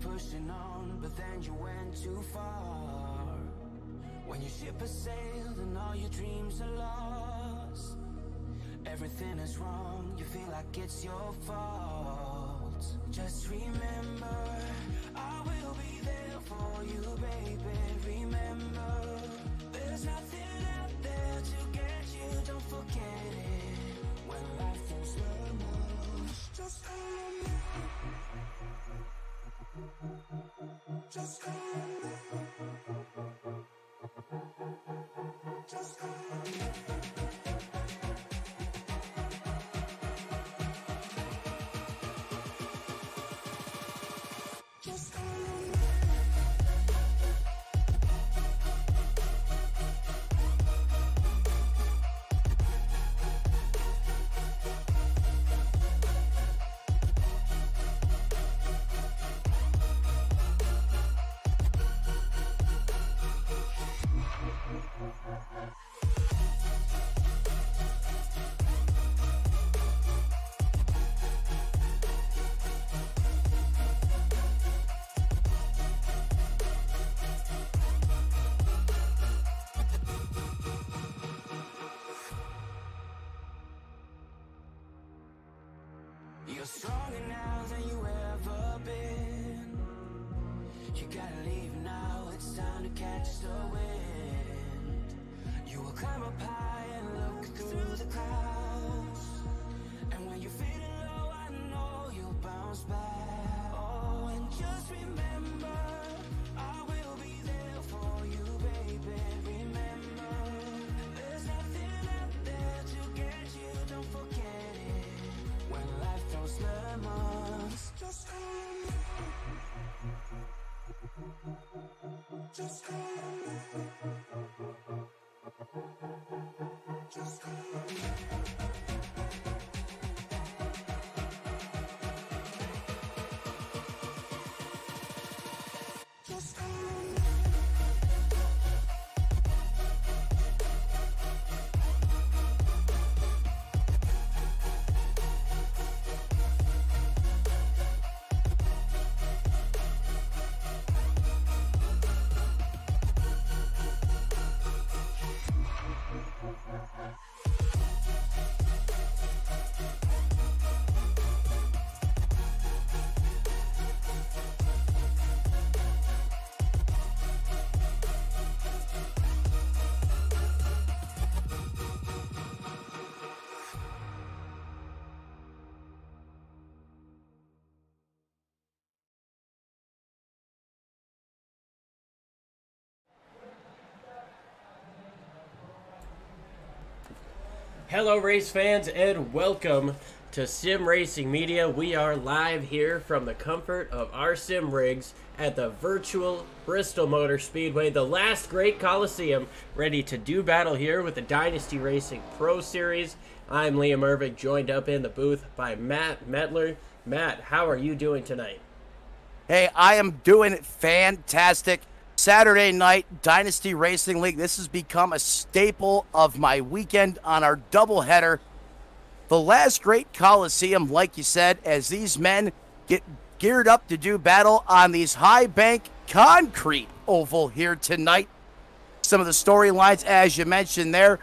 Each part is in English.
pushing on, but then you went too far. When your ship has sailed and all your dreams are lost, everything is wrong, you feel like it's your fault. Just remember, I will be there for you, baby. Remember, there's nothing out there to get you, don't forget it. When life throws lemons, just call me. Just call me. Just call me. Just call me. You're stronger now than you ever been. You gotta leave now, it's time to catch the wind. You will climb up high and look through the clouds, and when you're feeling low, I know you'll bounce back. Oh, and just remember, I will be there for you, baby. Remember, there's nothing out there to get you, don't forget it. When life throws lemons, just call me. Just call me. Just call me. Just call me. Hello race fans and welcome to Sim Racing Media. We are live here from the comfort of our sim rigs at the virtual Bristol Motor Speedway, the last great Coliseum, ready to do battle here with the Dynasty Racing Pro Series. I'm Liam Irving, joined up in the booth by Matt Metler. Matt, how are you doing tonight? Hey, I am doing fantastic. Saturday night, Dynasty Racing League. This has become a staple of my weekend on our doubleheader. The last great Coliseum, like you said, as these men get geared up to do battle on these high bank concrete oval here tonight. Some of the storylines, as you mentioned there,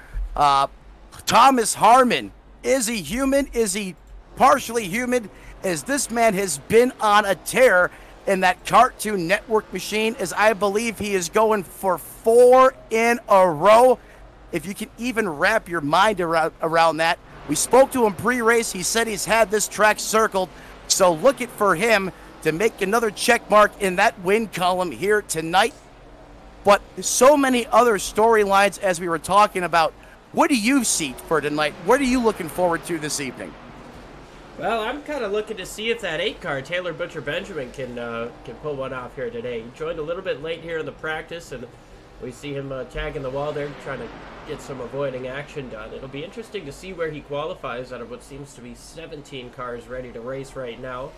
Thomas Harmon. Is he human? Is he partially human? As this man has been on a tear in that Cartoon Network machine, as I believe he is going for 4 in a row. If you can even wrap your mind around that. We spoke to him pre-race. He said he's had this track circled. So looking for him to make another check mark in that win column here tonight. But so many other storylines as we were talking about. What do you see for tonight? What are you looking forward to this evening? Well, I'm kind of looking to see if that 8-car, Taylor Butcher Benjamin, can pull one off here today. He joined a little bit late here in the practice, and we see him tagging the wall there, trying to get some avoiding action done. It'll be interesting to see where he qualifies out of what seems to be 17 cars ready to race right now.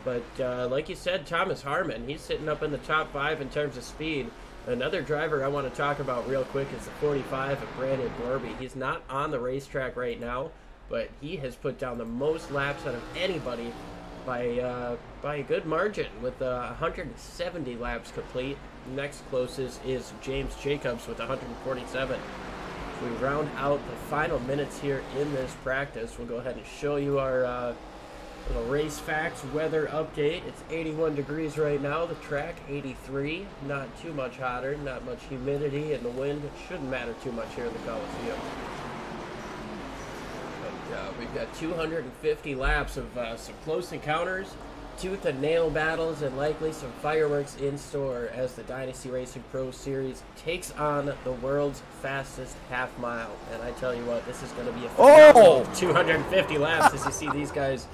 But like you said, Thomas Harmon, he's sitting up in the top 5 in terms of speed. Another driver I want to talk about real quick is the 45 of Brandon Borby. He's not on the racetrack right now, but he has put down the most laps out of anybody by a good margin with 170 laps complete. Next closest is James Jacobs with 147. As we round out the final minutes here in this practice, we'll go ahead and show you our little race facts weather update. It's 81 degrees right now. The track 83. Not too much hotter, not much humidity, and the wind shouldn't matter too much here in the Coliseum. But we've got 250 laps of some close encounters, tooth and nail battles, and likely some fireworks in store as the Dynasty Racing Pro Series takes on the world's fastest half mile. And I tell you what, this is going to be a phenomenal 250 laps as you see these guys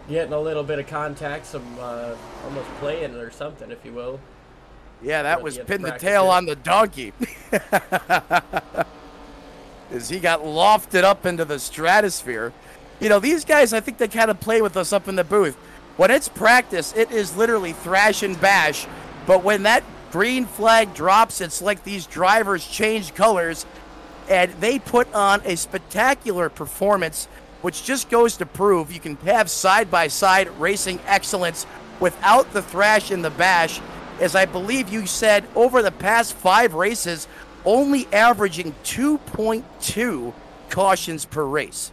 getting a little bit of contact, some almost playing or something, if you will. Yeah, that was pin the tail on the donkey. As he got lofted up into the stratosphere. You know, these guys, I think they kind of play with us up in the booth. When it's practice, it is literally thrash and bash. But when that green flag drops, it's like these drivers change colors. And they put on a spectacular performance, which just goes to prove you can have side-by-side racing excellence without the thrash and the bash. As I believe you said, over the past 5 races, only averaging 2.2 cautions per race.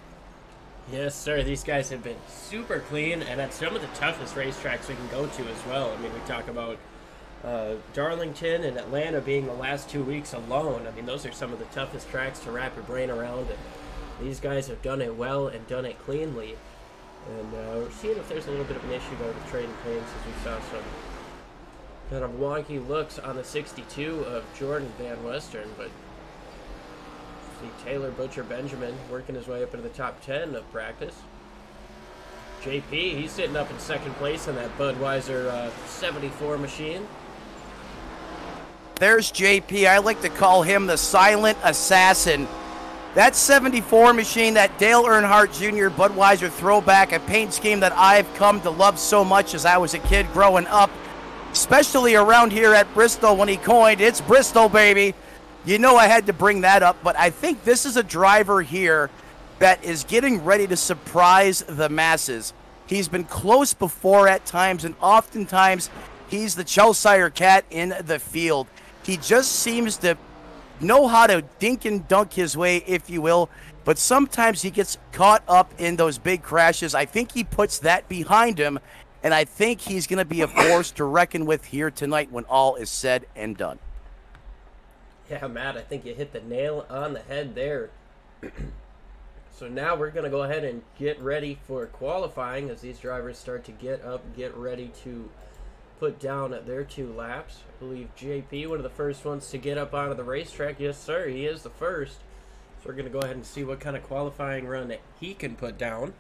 Yes, sir. These guys have been super clean, and at some of the toughest racetracks we can go to as well. I mean, we talk about Darlington and Atlanta being the last 2 weeks alone. I mean, those are some of the toughest tracks to wrap your brain around, and these guys have done it well and done it cleanly. And we're seeing if there's a little bit of an issue there with trading paints, as we saw some kind of wonky looks on the 62 of Jordan Van Western, but see Taylor Butcher Benjamin working his way up into the top 10 of practice. JP, he's sitting up in second place in that Budweiser 74 machine. There's JP. I like to call him the silent assassin. That 74 machine, that Dale Earnhardt Jr. Budweiser throwback, a paint scheme that I've come to love so much as I was a kid growing up, especially around here at Bristol when he coined, "It's Bristol, baby." You know I had to bring that up, but I think this is a driver here that is getting ready to surprise the masses. He's been close before at times, and oftentimes he's the Chelsire cat in the field. He just seems to know how to dink and dunk his way, if you will, but sometimes he gets caught up in those big crashes. I think he puts that behind him, and I think he's going to be a force to reckon with here tonight when all is said and done. Yeah, Matt, I think you hit the nail on the head there. So now we're going to go ahead and get ready for qualifying as these drivers start to get up, get ready to put down their 2 laps. I believe JP, one of the first ones to get up onto the racetrack. Yes, sir, he is the first. So we're going to go ahead and see what kind of qualifying run that he can put down.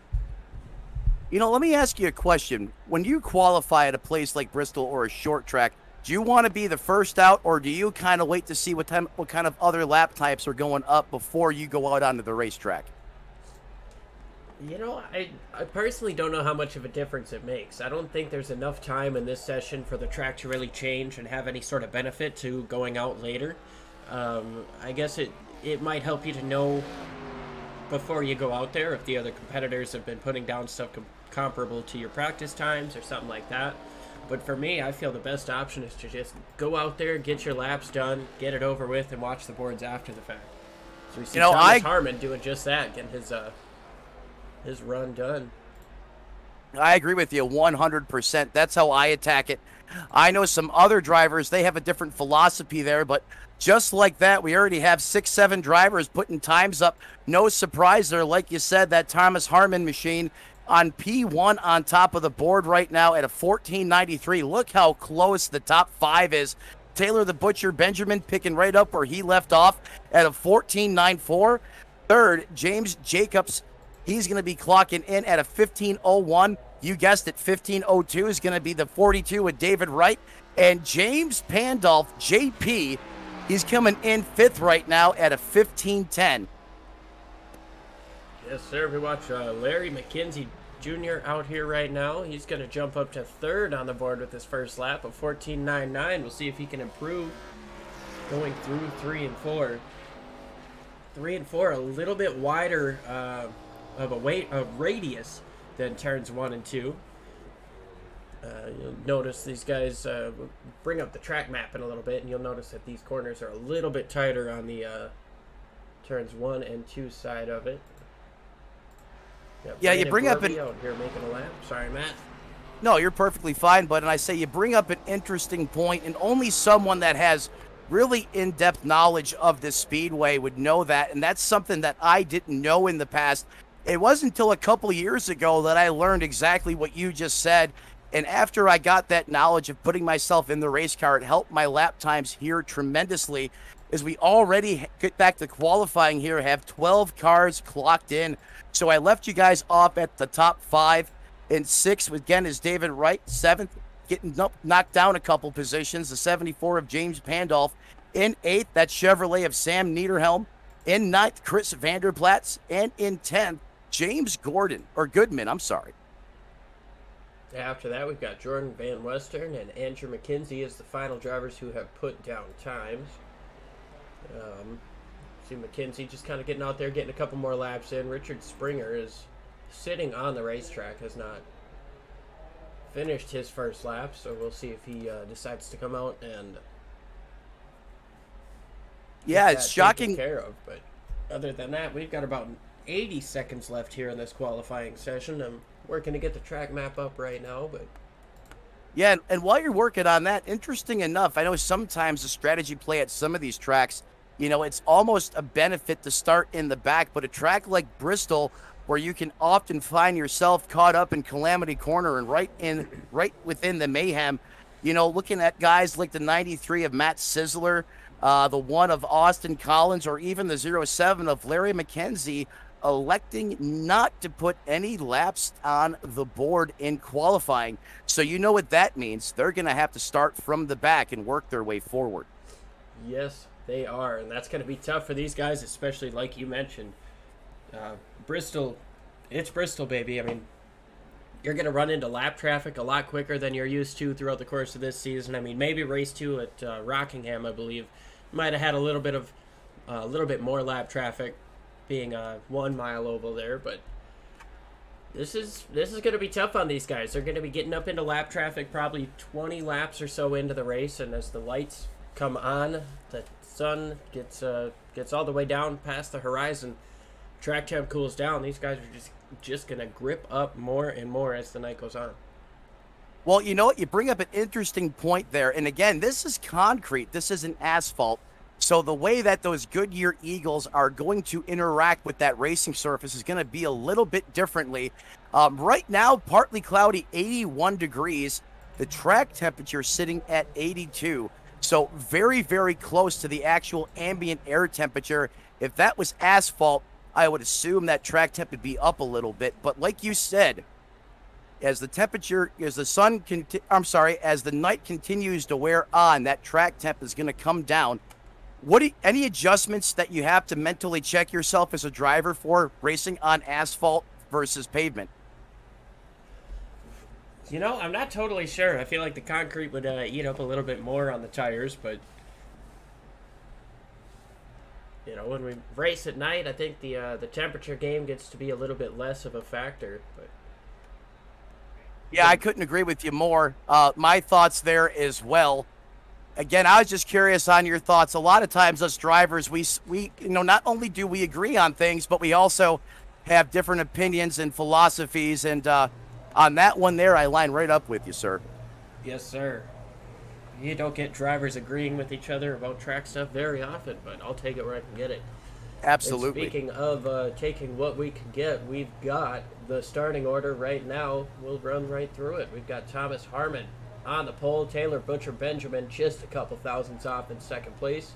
You know, let me ask you a question. When you qualify at a place like Bristol or a short track, do you want to be the first out, or do you kind of wait to see what kind of other lap types are going up before you go out onto the racetrack? You know, I personally don't know how much of a difference it makes. I don't think there's enough time in this session for the track to really change and have any sort of benefit to going out later. I guess it might help you to know before you go out there if the other competitors have been putting down stuff comparable to your practice times or something like that. But for me, I feel the best option is to just go out there, get your laps done, get it over with, and watch the boards after the fact. So we see Thomas Harmon doing just that, getting his run done. I agree with you 100%. That's how I attack it. I know some other drivers, they have a different philosophy there, but just like that, we already have 6-7 drivers putting times up. No surprise there. Like you said, that Thomas Harmon machine on P1 on top of the board right now at a 14.93. Look how close the top 5 is. Taylor the Butcher Benjamin picking right up where he left off at a 14.94. Third, James Jacobs, he's going to be clocking in at a 15.01. You guessed it, 15.02 is going to be the 42 with David Wright. And James Pandolf, JP, he's coming in 5th right now at a 15.10. Yes, sir. We watch Larry McKenzie Jr. out here right now. He's going to jump up to 3rd on the board with his first lap of 14.99. We'll see if he can improve going through 3 and 4. 3 and 4 a little bit wider of a radius than turns 1 and 2. You'll notice these guys bring up the track map in a little bit, and you'll notice that these corners are a little bit tighter on the turns 1 and 2 side of it. Yeah, you bring up an... out here making a lap. Sorry, Matt. No, you're perfectly fine, bud. And I say you bring up an interesting point, and only someone that has really in-depth knowledge of this speedway would know that, and that's something that I didn't know in the past. It wasn't until a couple years ago that I learned exactly what you just said, and after I got that knowledge of putting myself in the race car, it helped my lap times here tremendously, as we already get back to qualifying here, have 12 cars clocked in. So I left you guys off at the top 5. In 6th, again, is David Wright. 7th, getting knocked down a couple positions, the 74 of James Pandolf. In 8th, that Chevrolet of Sam Niederhelm. In 9th, Chris Vanderplatz. And in 10th, James Goodman, I'm sorry. After that, we've got Jordan Van Western and Andrew McKenzie as the final drivers who have put down times. See McKenzie just kind of getting out there, getting a couple more laps in. Richard Springer is sitting on the racetrack, has not finished his first lap, so we'll see if he decides to come out and yeah, it's shocking. Care of, but other than that, we've got about 80 seconds left here in this qualifying session. I'm working to get the track map up right now, but yeah, and while you're working on that, interesting enough, I know sometimes the strategy play at some of these tracks, you know, it's almost a benefit to start in the back, but a track like Bristol, where you can often find yourself caught up in Calamity Corner and right within the mayhem, you know, looking at guys like the 93 of Matt Sizzler, the 1 of Austin Collins, or even the 07 of Larry McKenzie, electing not to put any laps on the board in qualifying. So you know what that means. They're going to have to start from the back and work their way forward. Yes, they are, and that's going to be tough for these guys, especially like you mentioned. Bristol, it's Bristol, baby. I mean, you're going to run into lap traffic a lot quicker than you're used to throughout the course of this season. I mean, maybe race 2 at Rockingham, I believe, might have had a little bit more lap traffic, being a 1 mile oval there, but this is going to be tough on these guys. They're going to be getting up into lap traffic probably 20 laps or so into the race, and as the lights come on, the sun gets all the way down past the horizon, track temp cools down. These guys are just going to grip up more and more as the night goes on. Well, you know what? You bring up an interesting point there, and again, this is concrete. This isn't asphalt. So the way that those Goodyear Eagles are going to interact with that racing surface is going to be a little bit differently. Right now, partly cloudy, 81 degrees. The track temperature sitting at 82. So very, very close to the actual ambient air temperature. If that was asphalt, I would assume that track temp would be up a little bit. But like you said, as the night continues to wear on, that track temp is going to come down. Any adjustments that you have to mentally check yourself as a driver for racing on asphalt versus pavement? You know, I'm not totally sure. I feel like the concrete would eat up a little bit more on the tires, but you know, when we race at night, I think the temperature game gets to be a little bit less of a factor. But yeah, I couldn't agree with you more. My thoughts there as well. Again, I was just curious on your thoughts. A lot of times us drivers, we you know, not only do we agree on things, but we also have different opinions and philosophies. And on that one there, I line right up with you, sir. Yes, sir. You don't get drivers agreeing with each other about track stuff very often, but I'll take it where I can get it. Absolutely. And speaking of taking what we can get, we've got the starting order right now. We'll run right through it. We've got Thomas Harmon on the pole, Taylor Butcher Benjamin just a couple thousandths off in second place.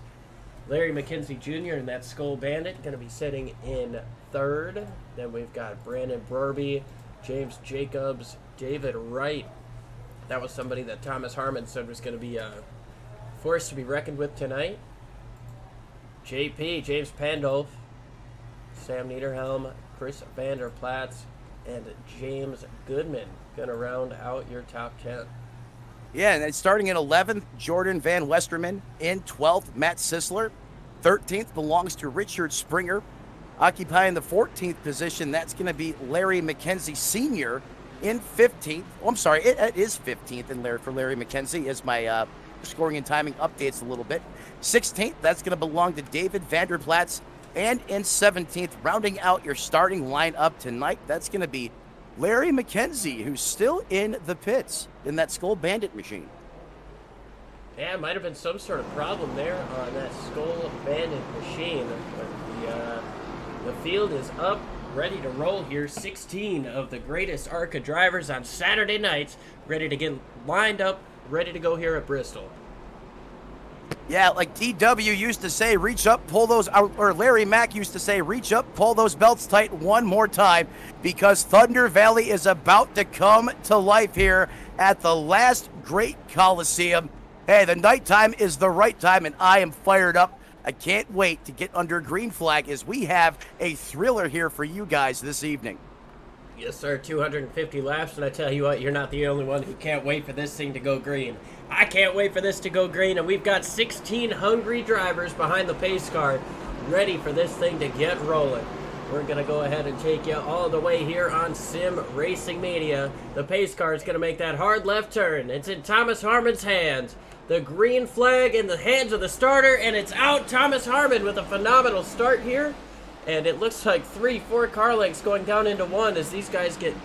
Larry McKenzie Jr. and that Skull Bandit going to be sitting in third. Then we've got Brandon Burby, James Jacobs, David Wright. That was somebody that Thomas Harmon said was going to be a force to be reckoned with tonight. JP, James Pandolf, Sam Niederhelm, Chris Vanderplatz, and James Goodman going to round out your top 10. Yeah, and then starting in 11th, Jordan Van Westerman. In 12th, Matt Sisler. 13th belongs to Richard Springer. Occupying the 14th position, that's going to be Larry McKenzie Sr. in 15th. Oh, I'm sorry, it is 15th in for Larry McKenzie as my scoring and timing updates a little bit. 16th, that's going to belong to David Vanderplatz. And in 17th, rounding out your starting lineup tonight, that's going to be Larry McKenzie, who's still in the pits in that Skull Bandit machine. Yeah, it might have been some sort of problem there on that Skull Bandit machine. But the field is up, ready to roll here. 16 of the greatest ARCA drivers on Saturday nights, ready to get lined up, ready to go here at Bristol. Yeah, like DW used to say, reach up, pull those, or Larry Mack used to say, reach up, pull those belts tight one more time, because Thunder Valley is about to come to life here at the last great Coliseum. Hey, the nighttime is the right time, and I am fired up. I can't wait to get under green flag as we have a thriller here for you guys this evening. Yes, sir, 250 laps, and I tell you what, you're not the only one who can't wait for this thing to go green. I can't wait for this to go green, and we've got 16 hungry drivers behind the pace car ready for this thing to get rolling. We're going to go ahead and take you all the way here on Sim Racing Media. The pace car is going to make that hard left turn. It's in Thomas Harmon's hands. The green flag in the hands of the starter, and it's out. Thomas Harmon with a phenomenal start here. And it looks like 3-4 car lengths going down into one as these guys get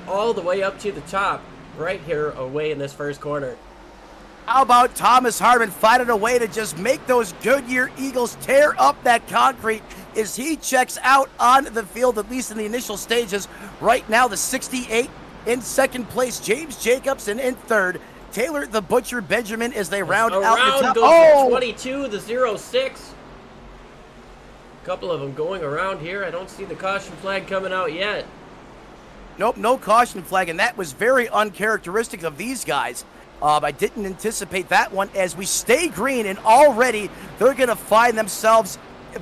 all the way up to the top right here away in this first corner. How about Thomas Harmon finding a way to just make those Goodyear Eagles tear up that concrete as he checks out on the field, at least in the initial stages. Right now, the 68 in second place, James Jacobson in third. Taylor the Butcher Benjamin as they round out the top. Goes the 22, the 06. A couple of them going around here. I don't see the caution flag coming out yet. Nope, no caution flag, and that was very uncharacteristic of these guys. I didn't anticipate that one as we stay green, and already they're going to find themselves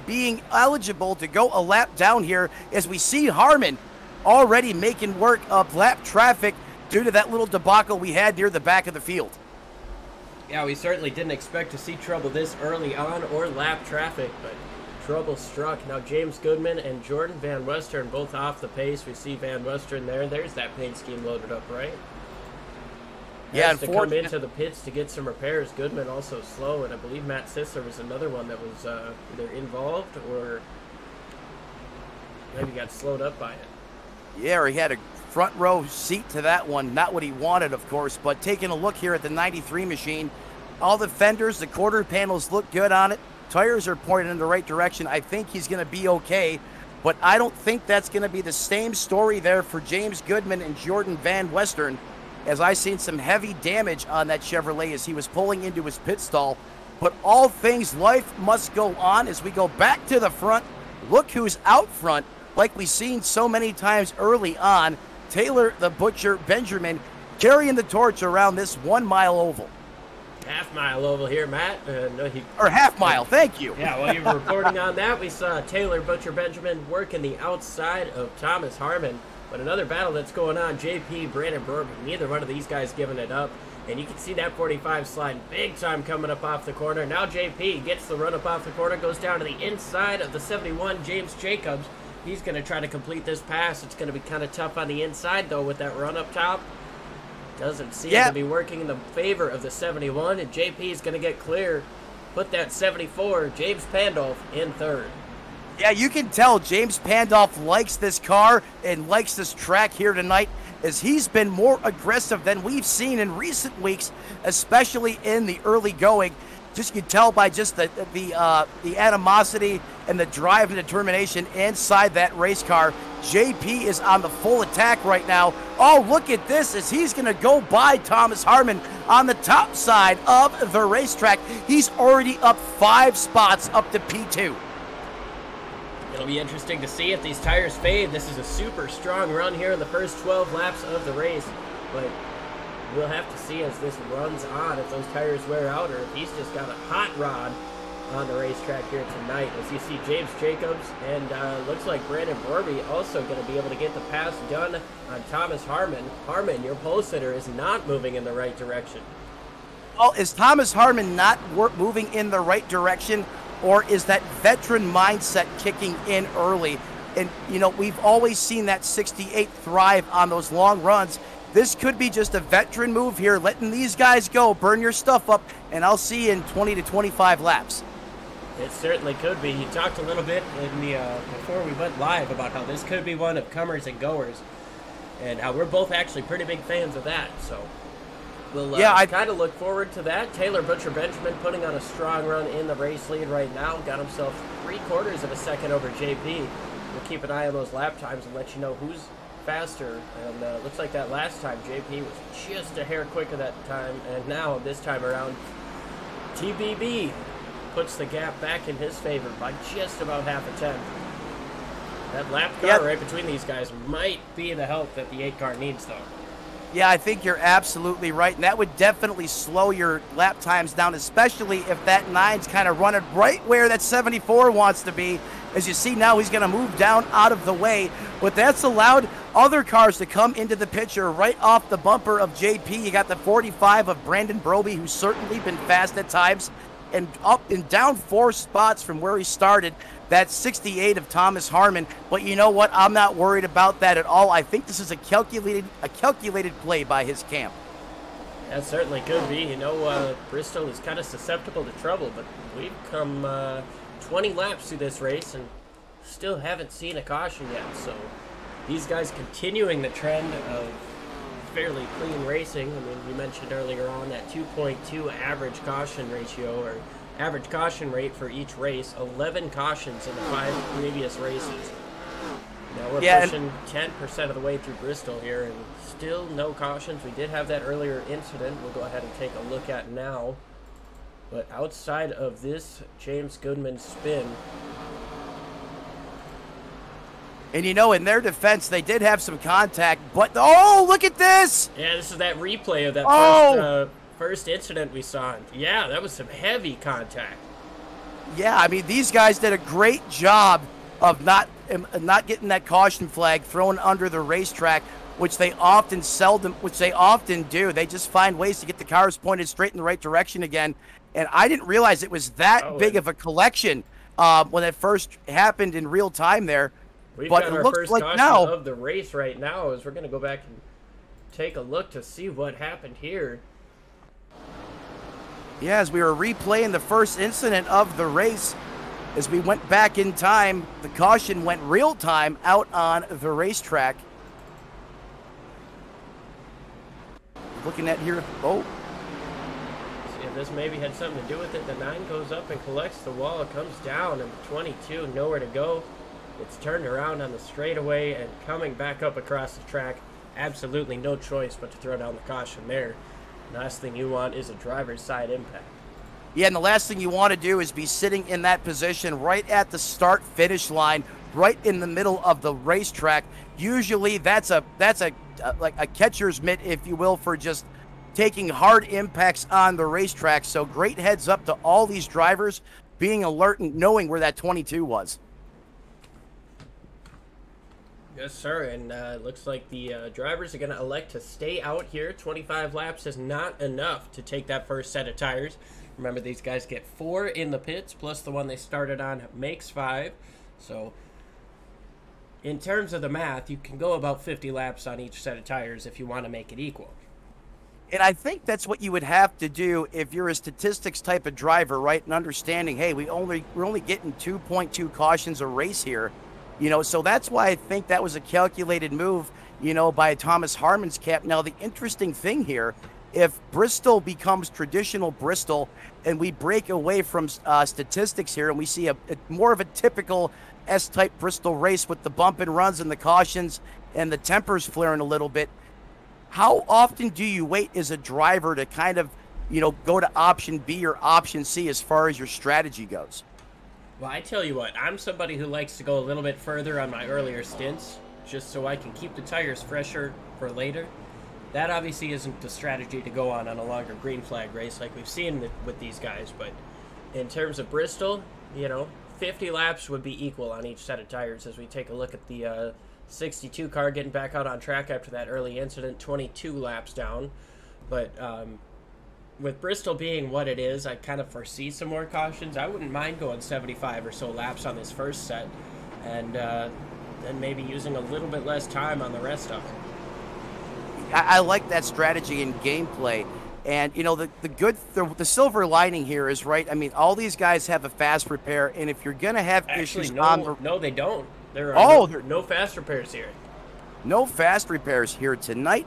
being eligible to go a lap down here as we see Harmon already making work of lap traffic due to that little debacle we had near the back of the field. Yeah, we certainly didn't expect to see trouble this early on or lap traffic, but trouble struck. Now James Goodman and Jordan Van Western both off the pace. We see Van Western there. There's that paint scheme loaded up, right? Yeah, to come into the pits to get some repairs. Goodman also slow, and I believe Matt Sisler was another one that was either involved or maybe got slowed up by it. Yeah, or he had a front row seat to that one. Not what he wanted, of course, but taking a look here at the 93 machine, all the fenders, the quarter panels look good on it. Tires are pointed in the right direction. I think he's going to be okay, but I don't think that's going to be the same story there for James Goodman and Jordan Van Western, as I seen some heavy damage on that Chevrolet as he was pulling into his pit stall. But all things life must go on as we go back to the front. Look who's out front, like we've seen so many times early on. Taylor the Butcher Benjamin carrying the torch around this 1 mile oval. Half-mile oval here, Matt. Or half mile, thank you. Yeah, while you were reporting on that, we saw Taylor Butcher Benjamin working the outside of Thomas Harmon. But another battle that's going on, JP, Brandon Burby, neither one of these guys giving it up. And you can see that 45 sliding big time coming up off the corner. Now JP gets the run up off the corner, goes down to the inside of the 71, James Jacobs. He's going to try to complete this pass. It's going to be kind of tough on the inside, though, with that run up top. Doesn't seem to be working in the favor of the 71, and JP is going to get clear. Put that 74, James Pandolf, in third. Yeah, you can tell James Pandolf likes this car and likes this track here tonight, as he's been more aggressive than we've seen in recent weeks, especially in the early going. Just you can tell by just the animosity and the drive and determination inside that race car. JP is on the full attack right now. Oh, look at this as he's going to go by Thomas Harmon on the top side of the racetrack. He's already up 5 spots up to P2. It'll be interesting to see if these tires fade. This is a super strong run here in the first 12 laps of the race, but we'll have to see as this runs on if those tires wear out or if he's just got a hot rod on the racetrack here tonight. As you see James Jacobs and looks like Brandon Borby also going to be able to get the pass done on Thomas Harmon. Harmon, your pole sitter, is not moving in the right direction. Well, is Thomas Harmon not moving in the right direction, or is that veteran mindset kicking in early? And, you know, we've always seen that 68 thrive on those long runs. This could be just a veteran move here, letting these guys go, burn your stuff up, and I'll see you in 20 to 25 laps. It certainly could be. You talked a little bit in the before we went live about how this could be one of comers and goers, and how we're both actually pretty big fans of that. So we'll I kind of look forward to that. Taylor Butcher Benjamin putting on a strong run in the race lead right now. Got himself 3/4 of a second over JP. We'll keep an eye on those lap times and let you know who's faster. And looks like that last time JP was just a hair quicker that time, and now this time around TBB puts the gap back in his favor by just about half a tenth. That lap car right between these guys might be the help that the 8 car needs, though. Yeah, I think you're absolutely right, and that would definitely slow your lap times down, especially if that 9's kind of running right where that 74 wants to be. As you see now, he's going to move down out of the way, but that's allowed other cars to come into the picture right off the bumper of JP. You got the 45 of Brandon Broby, who's certainly been fast at times, and up and down 4 spots from where he started. That's 68 of Thomas Harmon. But you know what? I'm not worried about that at all. I think this is a calculated play by his camp. That certainly could be. You know, Bristol is kind of susceptible to trouble, but we've come 20 laps through this race and still haven't seen a caution yet. So these guys continuing the trend of fairly clean racing. I mean, you mentioned earlier on that 2.2 average caution ratio, or average caution rate for each race. 11 cautions in the 5 previous races. Now we're pushing 10% of the way through Bristol here, and still no cautions. We did have that earlier incident we'll go ahead and take a look at now. But outside of this James Goodman spin, and you know, in their defense, they did have some contact, but oh, look at this! Yeah, this is that replay of that first incident we saw. Yeah, that was some heavy contact. Yeah, I mean, these guys did a great job of not getting that caution flag thrown under the racetrack, which they often do. They just find ways to get the cars pointed straight in the right direction again. And I didn't realize it was that big of a collection when it first happened in real time there. We've but got it our looks first like caution now of the race right now, as we're going to go back and take a look to see what happened here. Yeah, as we were replaying the first incident of the race, as we went back in time, the caution went real time out on the racetrack. Looking at here, See if this maybe had something to do with it. The 9 goes up and collects the wall. It comes down, and the 22, nowhere to go. It's turned around on the straightaway and coming back up across the track. Absolutely no choice but to throw down the caution there. Last thing you want is a driver's side impact. Yeah, and the last thing you want to do is be sitting in that position right at the start-finish line, right in the middle of the racetrack. Usually that's like a catcher's mitt, if you will, for just taking hard impacts on the racetrack. So great heads up to all these drivers being alert and knowing where that 22 was. Yes, sir, and it looks like the drivers are going to elect to stay out here. 25 laps is not enough to take that first set of tires. Remember, these guys get 4 in the pits, plus the one they started on makes 5. So, in terms of the math, you can go about 50 laps on each set of tires if you want to make it equal. And I think that's what you would have to do if you're a statistics type of driver, right? And understanding, hey, we're only getting 2.2 cautions a race here. You know, so that's why I think that was a calculated move, you know, by Thomas Harmon's cap. Now, the interesting thing here, if Bristol becomes traditional Bristol and we break away from statistics here and we see a more of a typical S-type Bristol race with the bump and runs and the cautions and the tempers flaring a little bit, how often do you wait as a driver to kind of, you know, go to option B or option C as far as your strategy goes? Well, I tell you what, I'm somebody who likes to go a little bit further on my earlier stints, just so I can keep the tires fresher for later. That obviously isn't the strategy to go on a longer green flag race like we've seen with these guys, but in terms of Bristol, you know, 50 laps would be equal on each set of tires as we take a look at the 62 car getting back out on track after that early incident, 22 laps down. But with Bristol being what it is, I kind of foresee some more cautions. I wouldn't mind going 75 or so laps on this first set. And then maybe using a little bit less time on the rest of it. I like that strategy and gameplay. And, you know, the silver lining here is, right, I mean, all these guys have a fast repair, and if you're going to have issues on the... No, they don't. There are no fast repairs here. No fast repairs here tonight.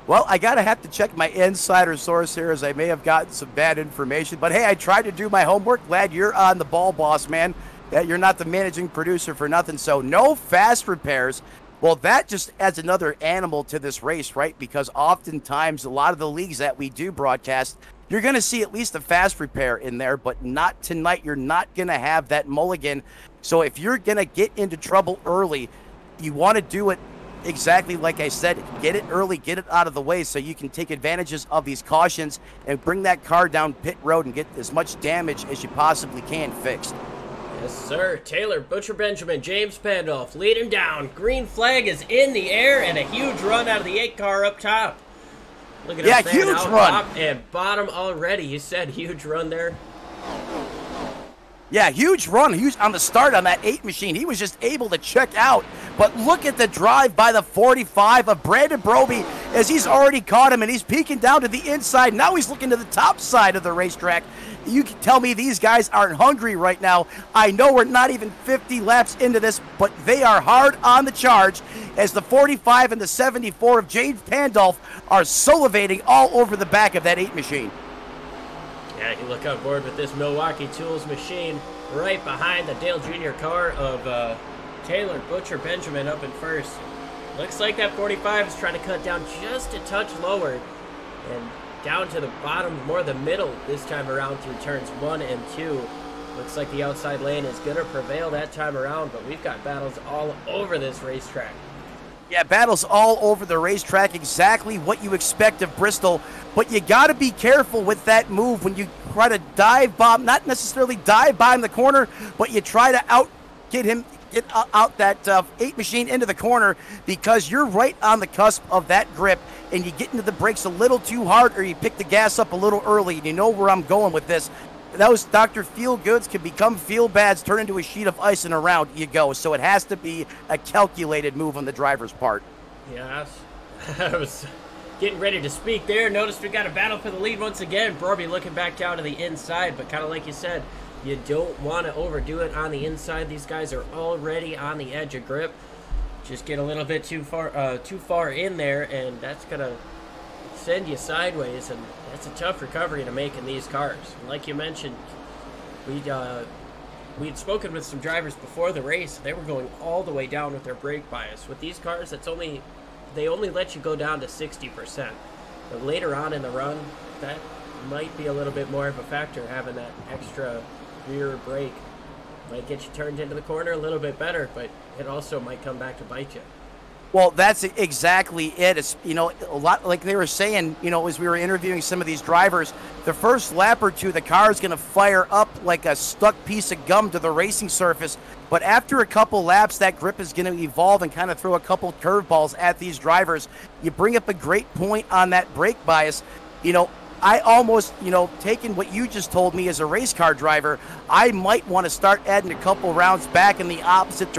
Well, I have to check my insider source here, as I may have gotten some bad information. But, hey, I tried to do my homework. Glad you're on the ball, boss man. That you're not the managing producer for nothing. So no fast repairs. Well, that just adds another animal to this race, right? Because oftentimes, a lot of the leagues that we do broadcast, you're going to see at least a fast repair in there, but not tonight. You're not going to have that mulligan. So if you're going to get into trouble early, you want to do it exactly like I said. Get it early, get it out of the way so you can take advantages of these cautions and bring that car down pit road and get as much damage as you possibly can fixed. Yes, sir. Taylor Butcher Benjamin, James Pandolf leading down. Green flag is in the air and a huge run out of the 8 car up top. Look at that huge out run. Top and bottom already. You said huge run there. Yeah, huge run. Huge on the start on that 8 machine. He was just able to check out. But look at the drive by the 45 of Brandon Broby as he's already caught him and he's peeking down to the inside. Now he's looking to the top side of the racetrack. You can tell me these guys aren't hungry right now. I know we're not even 50 laps into this, but they are hard on the charge as the 45 and the 74 of James Pandolf are salivating all over the back of that 8 machine. Yeah, you look on board with this Milwaukee Tools machine right behind the Dale Jr. car of Taylor Butcher Benjamin up in first. Looks like that 45 is trying to cut down just a touch lower and down to the bottom, more the middle this time around through turns 1 and 2. Looks like the outside lane is going to prevail that time around, but we've got battles all over this racetrack. Yeah, battles all over the racetrack, exactly what you expect of Bristol. But you got to be careful with that move when you try to dive bomb, not necessarily dive bomb the corner, but you try to get out that 8 machine into the corner because you're right on the cusp of that grip and you get into the brakes a little too hard or you pick the gas up a little early. And you know where I'm going with this. Those Dr. Feel Goods can become Feel Bads, turn into a sheet of ice, and around you go. So it has to be a calculated move on the driver's part. Yes. I was getting ready to speak there. Noticed we got a battle for the lead once again. Broby looking back down to the inside, but kind of like you said, you don't want to overdo it on the inside. These guys are already on the edge of grip. Just get a little bit too far in there, and that's going to send you sideways, and that's a tough recovery to make in these cars. And like you mentioned, we'd spoken with some drivers before the race. They were going all the way down with their brake bias. With these cars, they only let you go down to 60%. But later on in the run, that might be a little bit more of a factor, having that extra rear brake. Might get you turned into the corner a little bit better, but it also might come back to bite you. Well, that's exactly it. It's, you know, a lot like they were saying, you know, as we were interviewing some of these drivers, the first lap or two, the car is going to fire up like a stuck piece of gum to the racing surface. But after a couple laps, that grip is going to evolve and kind of throw a couple curveballs at these drivers. You bring up a great point on that brake bias. You know, I almost, you know, taking what you just told me as a race car driver, I might want to start adding a couple rounds back in the opposite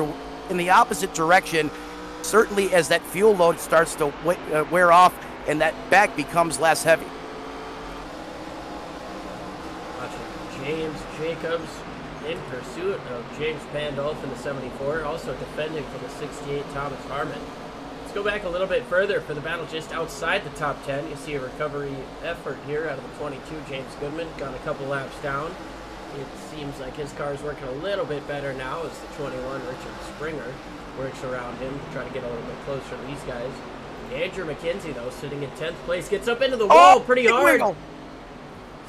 direction. Certainly as that fuel load starts to wear off and that back becomes less heavy. Watching James Jacobs in pursuit of James Pandolf in the 74, also defending for the 68 Thomas Harmon. Let's go back a little bit further for the battle just outside the top 10. You see a recovery effort here out of the 22, James Goodman, got a couple laps down. It seems like his car is working a little bit better now as the 21, Richard Springer, works around him to try to get a little bit closer to these guys. Andrew McKenzie, though, sitting in 10th place, gets up into the wall pretty hard. Wiggle.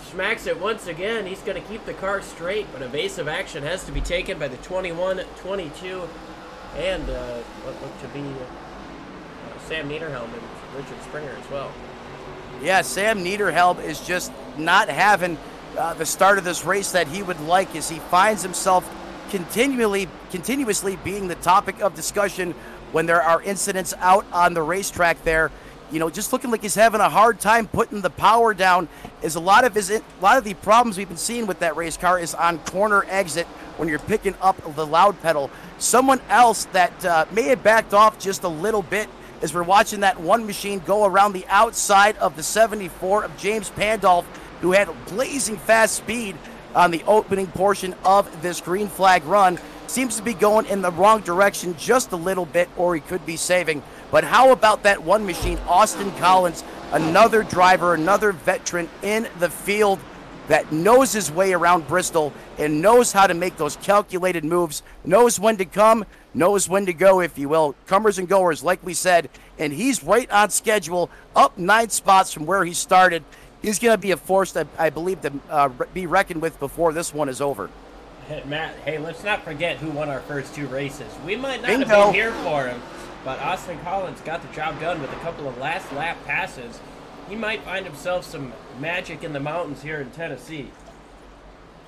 Smacks it once again. He's going to keep the car straight, but evasive action has to be taken by the 21, 22, and what looked to be Sam Niederhelm and Richard Springer as well. Yeah, Sam Niederhelm is just not having the start of this race that he would like as he finds himself continuously being the topic of discussion when there are incidents out on the racetrack there. You know, just looking like he's having a hard time putting the power down. Is a lot of the problems we've been seeing with that race car is on corner exit when you're picking up the loud pedal. Someone else that may have backed off just a little bit as we're watching that one machine go around the outside of the 74 of James Pandolf, who had blazing fast speed on the opening portion of this green flag run. Seems to be going in the wrong direction just a little bit, or he could be saving. But how about that one machine, Austin Collins, another driver, another veteran in the field that knows his way around Bristol and knows how to make those calculated moves, knows when to come, knows when to go, if you will. Comers and goers, like we said, and he's right on schedule, up 9 spots from where he started. He's going to be a force that I believe to be reckoned with before this one is over. Hey, Matt, hey, let's not forget who won our first 2 races. We might not have been here for him, but Austin Collins got the job done with a couple of last lap passes. He might find himself some magic in the mountains here in Tennessee.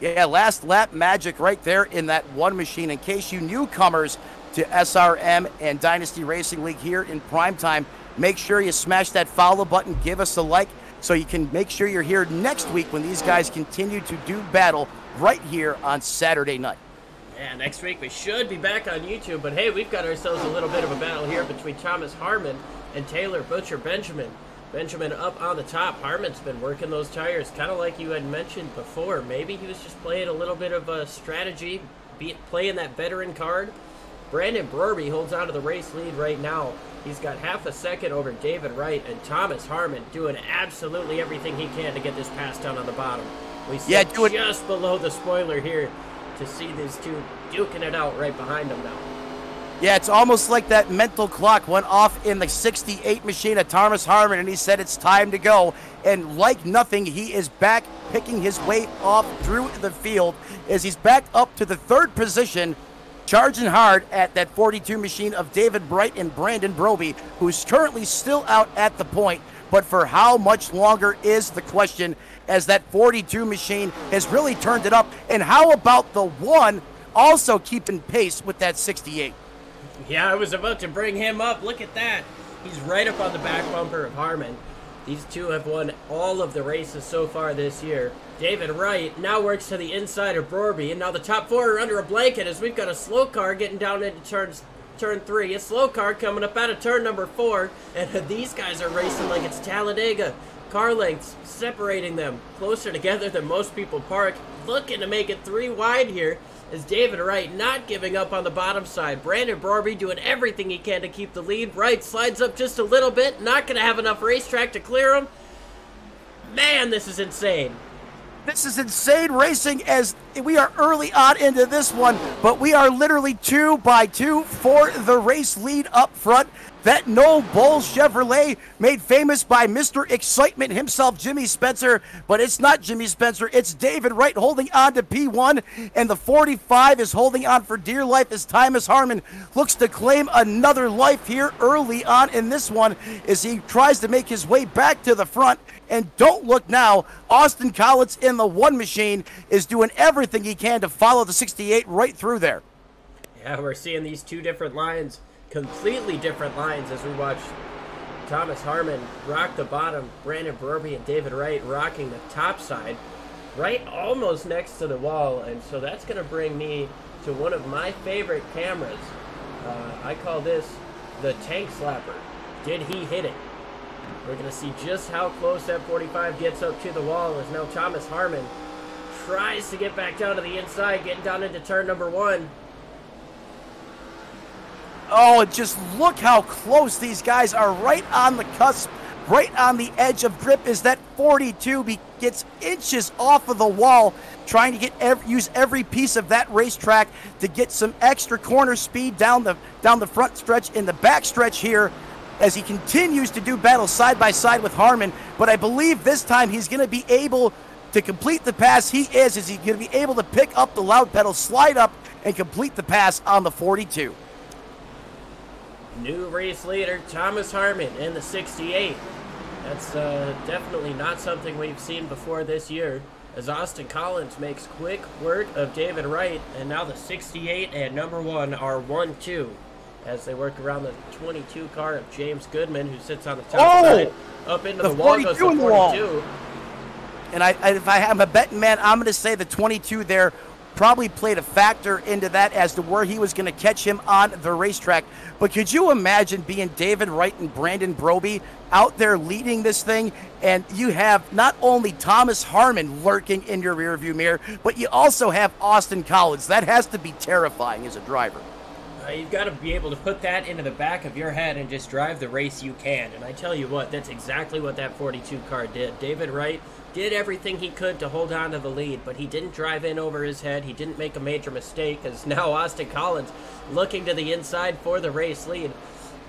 Yeah, last lap magic right there in that one machine. In case you newcomers to SRM and Dynasty Racing League here in primetime, make sure you smash that follow button, give us a like, so you can make sure you're here next week when these guys continue to do battle right here on Saturday night. Yeah, next week we should be back on YouTube, but hey, we've got ourselves a little bit of a battle here between Thomas Harmon and Taylor Butcher Benjamin. Benjamin up on the top. Harmon's been working those tires, kind of like you had mentioned before. Maybe he was just playing a little bit of a strategy, playing that veteran card. Brandon Brorby holds on to the race lead right now. He's got half a second over David Wright, and Thomas Harmon doing absolutely everything he can to get this pass down on the bottom. We sit just below the spoiler here to see these two duking it out right behind him now. Yeah, it's almost like that mental clock went off in the 68 machine of Thomas Harmon, and he said it's time to go. And like nothing, he is back picking his way off through the field as he's back up to the 3rd position, charging hard at that 42 machine of David Bright and Brandon Broby, who's currently still out at the point. But for how much longer is the question, as that 42 machine has really turned it up. And how about the one also keeping pace with that 68? Yeah, I was about to bring him up. Look at that. He's right up on the back bumper of Harmon. These two have won all of the races so far this year. David Wright now works to the inside of Brorby, and now the top 4 are under a blanket as we've got a slow car getting down into turn 3. A slow car coming up out of turn number 4, and these guys are racing like it's Talladega. Car lengths separating them closer together than most people park. Looking to make it 3 wide here is David Wright, not giving up on the bottom side. Brandon Brorby doing everything he can to keep the lead. Wright slides up just a little bit, not going to have enough racetrack to clear him. Man, this is insane. This is insane racing as we are early on into this one, but we are literally 2 by 2 for the race lead up front. That Noel Bowles Chevrolet, made famous by Mr. Excitement himself, Jimmy Spencer, but it's not Jimmy Spencer, it's David Wright holding on to P1, and the 45 is holding on for dear life as Thomas Harmon looks to claim another life here early on in this one as he tries to make his way back to the front. And don't look now, Austin Collins in the one machine is doing everything he can to follow the 68 right through there. Yeah, we're seeing these 2 different lines, completely different lines, as we watch Thomas Harmon rock the bottom, Brandon Brorby and David Wright rocking the top side, right almost next to the wall. And so that's going to bring me to one of my favorite cameras. I call this the tank slapper. Did he hit it? We're going to see just how close that 45 gets up to the wall as now Thomas Harmon tries to get back down to the inside, getting down into turn number 1. Oh, and just look how close these guys are, right on the cusp, right on the edge of grip as that 42 gets inches off of the wall, trying to use every piece of that racetrack to get some extra corner speed down the front stretch and the back stretch here as he continues to do battle side by side with Harmon. But I believe this time he's going to be able to complete the pass. Is he going to be able to pick up the loud pedal, slide up, and complete the pass on the 42. New race leader, Thomas Harmon in the 68. That's definitely not something we've seen before this year, as Austin Collins makes quick work of David Wright, and now the 68 and number 1 are 1-2 as they work around the 22 car of James Goodman, who sits on the top side. Up into the wall goes the 42. And if I am a betting man, I'm going to say the 22 there probably played a factor into that as to where he was going to catch him on the racetrack. But could you imagine being David Wright and Brandon Broby out there leading this thing, and you have not only Thomas Harmon lurking in your rearview mirror, but you also have Austin Collins? That has to be terrifying as a driver. You've got to be able to put that into the back of your head and just drive the race you can. And I tell you what, that's exactly what that 42 car did. David Wright did everything he could to hold on to the lead, but he didn't drive in over his head. He didn't make a major mistake, as now Austin Collins looking to the inside for the race lead.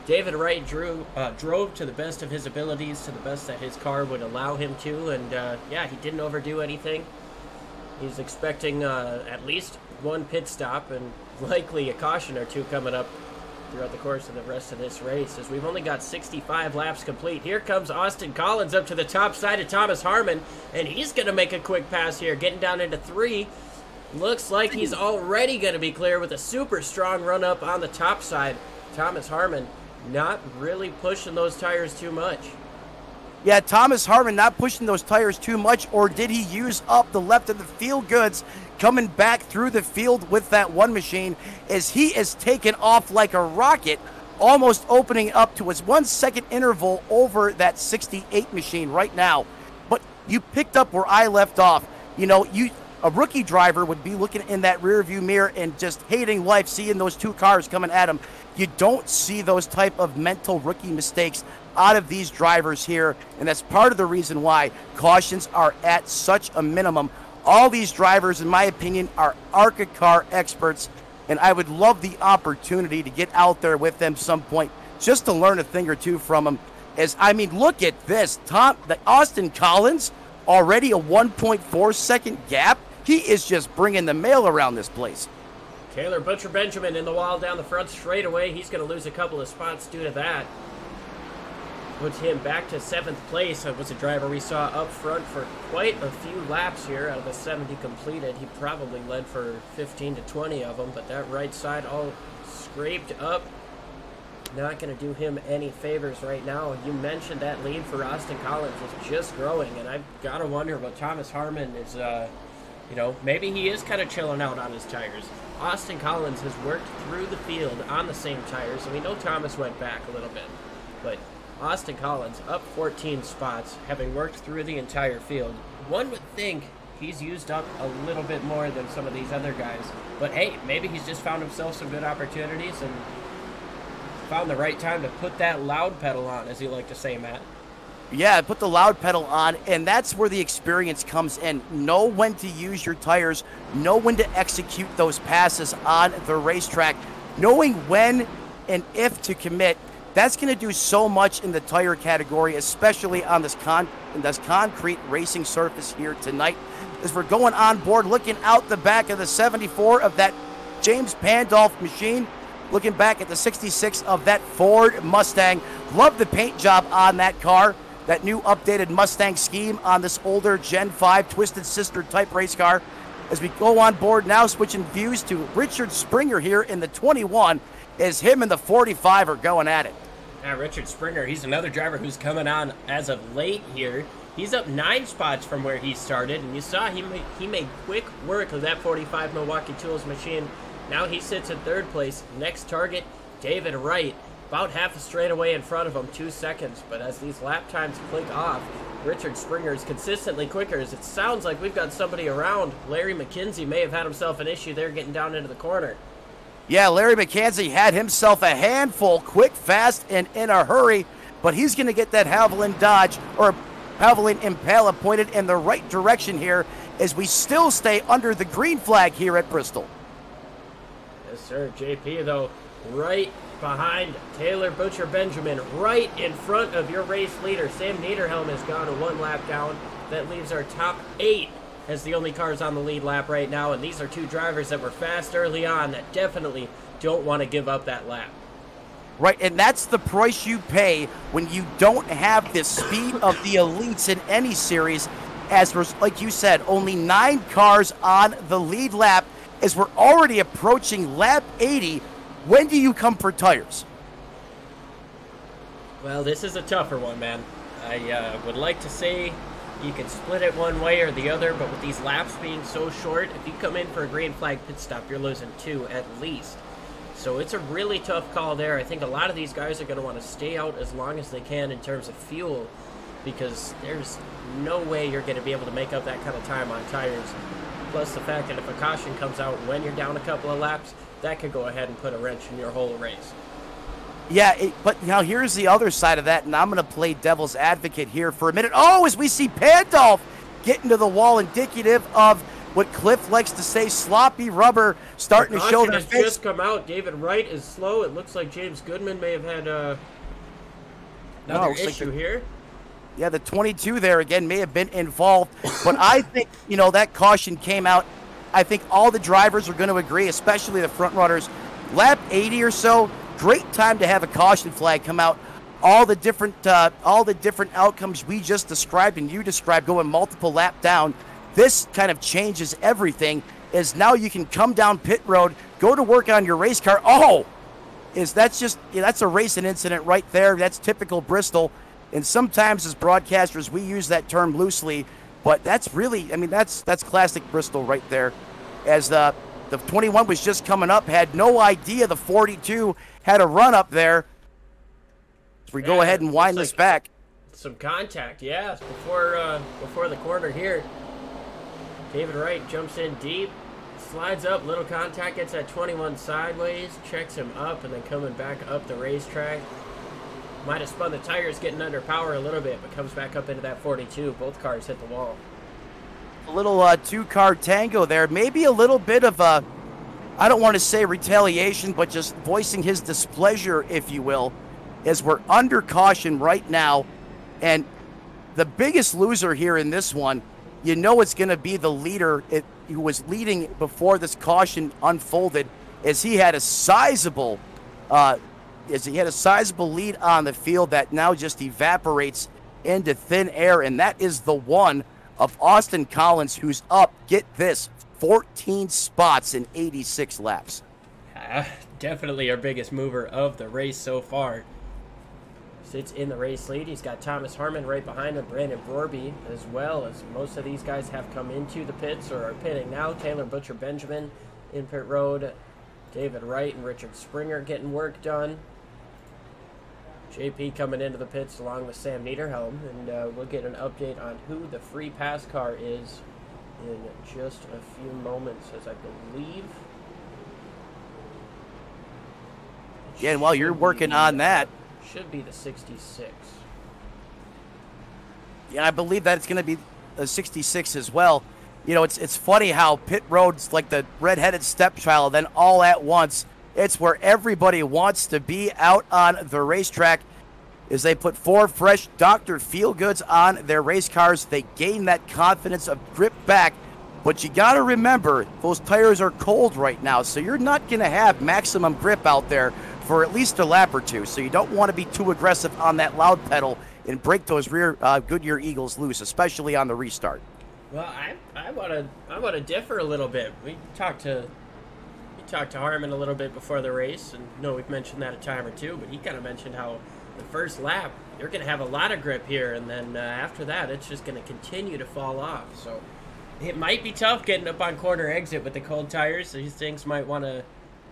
David Wright drove to the best of his abilities, to the best that his car would allow him to, and yeah, he didn't overdo anything. He's expecting at least one pit stop and likely a caution or two coming up throughout the course of the rest of this race, as we've only got 65 laps complete. Here comes Austin Collins up to the top side of Thomas Harmon, and he's going to make a quick pass here, getting down into 3. Looks like he's already going to be clear with a super strong run up on the top side. Thomas Harmon not really pushing those tires too much. Yeah, Thomas Harmon not pushing those tires too much, or did he use up the left of the field goods coming back through the field with that one machine, as he is taken off like a rocket, almost opening up to his 1 second interval over that 68 machine right now. But you picked up where I left off. You know, a rookie driver would be looking in that rear view mirror and just hating life, seeing those two cars coming at him. You don't see those type of mental rookie mistakes out of these drivers here, and that's part of the reason why cautions are at such a minimum. All these drivers, in my opinion, are ARCA car experts, and I would love the opportunity to get out there with them some point just to learn a thing or two from them. As I mean, look at this. The Austin Collins, already a 1.4 second gap. He is just bringing the mail around this place. Taylor Butcher Benjamin in the wall down the front straightaway. He's going to lose a couple of spots due to that. Puts him back to 7th place. That was a driver we saw up front for quite a few laps here. Out of the 70 completed, he probably led for 15 to 20 of them, but that right side all scraped up. Not going to do him any favors right now. You mentioned that lead for Austin Collins is just growing, and I've got to wonder what Thomas Harmon is, you know, maybe he is kind of chilling out on his tires. Austin Collins has worked through the field on the same tires, and we know Thomas went back a little bit, but Austin Collins up 14 spots, having worked through the entire field. One would think he's used up a little bit more than some of these other guys, but hey, maybe he's just found himself some good opportunities and found the right time to put that loud pedal on, as you like to say, Matt. Yeah, put the loud pedal on, and that's where the experience comes in. Know when to use your tires, know when to execute those passes on the racetrack, knowing when and if to commit. That's going to do so much in the tire category, especially on this concrete racing surface here tonight. As we're going on board, looking out the back of the 74 of that James Pandolph machine, looking back at the 66 of that Ford Mustang. Love the paint job on that car. That new updated Mustang scheme on this older Gen 5 Twisted Sister type race car. As we go on board now, switching views to Richard Springer here in the 21, as him and the 45 are going at it. Now, Richard Springer, he's another driver who's coming on as of late here. He's up 9 spots from where he started, and you saw he made quick work of that 45 Milwaukee Tools machine. Now he sits in 3rd place. Next target, David Wright, about half a straightaway in front of him, 2 seconds. But as these lap times click off, Richard Springer is consistently quicker, as it sounds like we've got somebody around. Larry McKenzie may have had himself an issue there getting down into the corner. Yeah, Larry McKenzie had himself a handful, quick, fast, and in a hurry, but he's going to get that Haviland Dodge, or Haviland Impala, pointed in the right direction here, as we still stay under the green flag here at Bristol. Yes, sir. JP, though, right behind Taylor Butcher Benjamin, right in front of your race leader. Sam Niederhelm has gone a 1 lap down. That leaves our top 8 as the only cars on the lead lap right now, and these are 2 drivers that were fast early on that definitely don't want to give up that lap. Right, and that's the price you pay when you don't have the speed of the elites in any series, as we're, like you said, only 9 cars on the lead lap, as we're already approaching lap 80. When do you come for tires? Well, this is a tougher one, man. I would like to say You can split it one way or the other, but with these laps being so short, if you come in for a green flag pit stop, you're losing 2 at least. So it's a really tough call there. I think a lot of these guys are going to want to stay out as long as they can in terms of fuel, because there's no way you're going to be able to make up that kind of time on tires. Plus the fact that if a caution comes out when you're down a couple of laps, that could go ahead and put a wrench in your whole race. Yeah, but now here's the other side of that, and I'm going to play devil's advocate here for a minute. Oh, as we see Pandolf get into the wall, indicative of what Cliff likes to say, sloppy rubber starting to show their face. Has just come out. David Wright is slow. It looks like James Goodman may have had another issue here. Yeah, the 22 there, again, may have been involved. But I think, you know, that caution came out. I think all the drivers are going to agree, especially the front runners. Lap 80 or so, great time to have a caution flag come out. All the different outcomes we just described and you described going multiple lap down. This kind of changes everything, as now you can come down pit road, go to work on your race car. Oh, that's a racing incident right there. That's typical Bristol. And sometimes as broadcasters, we use that term loosely, but that's really, I mean, that's classic Bristol right there. As the 21 was just coming up, had no idea the 42 had a run up there. As we go ahead and wind this back. Some contact, yeah, before the corner here. David Wright jumps in deep, slides up, little contact, gets that 21 sideways, checks him up, and then coming back up the racetrack. Might have spun the tires, getting under power a little bit, but comes back up into that 42. Both cars hit the wall. A little two-car tango there. Maybe a little bit of a, I don't want to say retaliation, but just voicing his displeasure, if you will, as we're under caution right now. And the biggest loser here in this one, you know it's going to be the leader who was leading before this caution unfolded, as he had a sizable lead on the field that now just evaporates into thin air, and that is the one of Austin Collins, who's up, get this, 14 spots in 86 laps. Definitely our biggest mover of the race so far. Sits in the race lead. He's got Thomas Harmon right behind him, Brandon Brorby, as well as most of these guys have come into the pits or are pitting now. Taylor Butcher Benjamin in pit road. David Wright and Richard Springer getting work done. JP coming into the pits along with Sam Niederhelm, and we'll get an update on who the free pass car is in just a few moments, as I believe. Yeah, and while you're working on that, should be the 66. Yeah, I believe that it's going to be a 66 as well. You know, it's funny how pit road's like the red-headed stepchild, then all at once, it's where everybody wants to be out on the racetrack. As they put 4 fresh Dr. Feelgoods on their race cars, they gain that confidence of grip back. But you got to remember, those tires are cold right now, so you're not going to have maximum grip out there for at least a lap or two. So you don't want to be too aggressive on that loud pedal and break those rear Goodyear Eagles loose, especially on the restart. Well, I want to differ a little bit. We talked to Harmon a little bit before the race, and I know we've mentioned that a time or two, but he kind of mentioned how the first lap you're going to have a lot of grip here, and then after that it's just going to continue to fall off. So it might be tough getting up on corner exit with the cold tires. These things might want to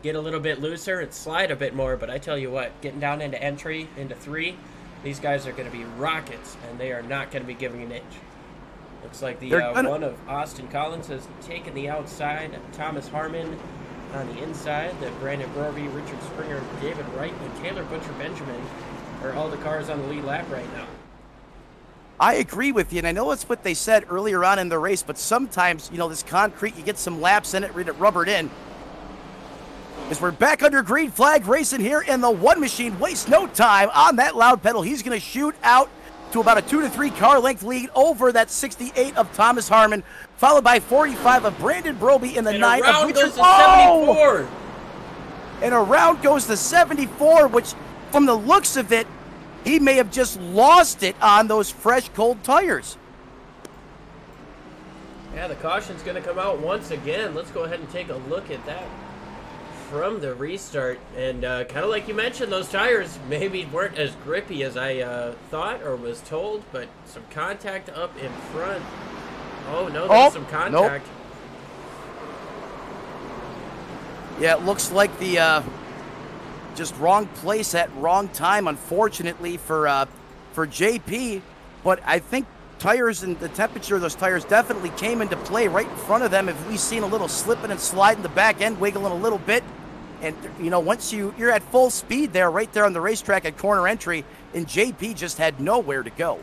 get a little bit looser and slide a bit more, but I tell you what, getting down into entry, into 3, these guys are going to be rockets, and they are not going to be giving an inch. Looks like the one of Austin Collins has taken the outside, Thomas Harmon on the inside, the Brandon Brorby, Richard Springer, David Wright, and Taylor Butcher Benjamin are all the cars on the lead lap right now. I agree with you, and I know it's what they said earlier on in the race, but sometimes, you know, this concrete, you get some laps in it, rubbered in. As we're back under green flag racing here, and the one machine wastes no time on that loud pedal. He's going to shoot out to about a 2 to 3 car length lead over that 68 of Thomas Harmon, followed by 45 of Brandon Brorby in the 9 of Richard. Oh! And around goes the 74, which from the looks of it, he may have just lost it on those fresh, cold tires. Yeah, the caution's going to come out once again. Let's go ahead and take a look at that. from the restart, and kind of like you mentioned, those tires maybe weren't as grippy as I thought or was told, but some contact up in front. Oh no, there's some contact. Nope. Yeah, it looks like the just wrong place at wrong time, unfortunately for JP. But I think tires and the temperature of those tires definitely came into play right in front of them. If we've seen a little slipping and sliding the back end, wiggling a little bit, and you know, once you're at full speed there, right there on the racetrack at corner entry, and JP just had nowhere to go.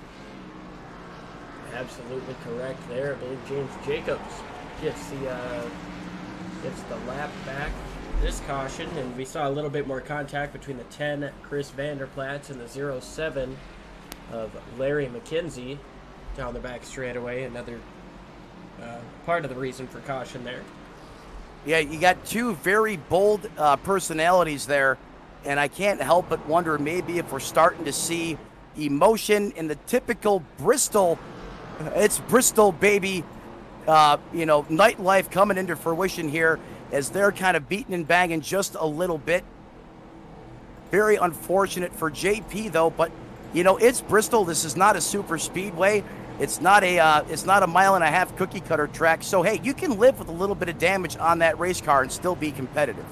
Absolutely correct there. I believe James Jacobs gets the lap back this caution, and we saw a little bit more contact between the 10 Chris Vanderplatz and the 07 of Larry McKenzie down the back straightaway. Another part of the reason for caution there. Yeah, you got two very bold personalities there, and I can't help but wonder maybe if we're starting to see emotion in the typical Bristol. It's Bristol, baby. You know, nightlife coming into fruition here as they're kind of beating and banging just a little bit. Very unfortunate for JP though, but you know, it's Bristol. This is not a super speedway. It's not a mile-and-a-half cookie cutter track. So hey, you can live with a little bit of damage on that race car and still be competitive.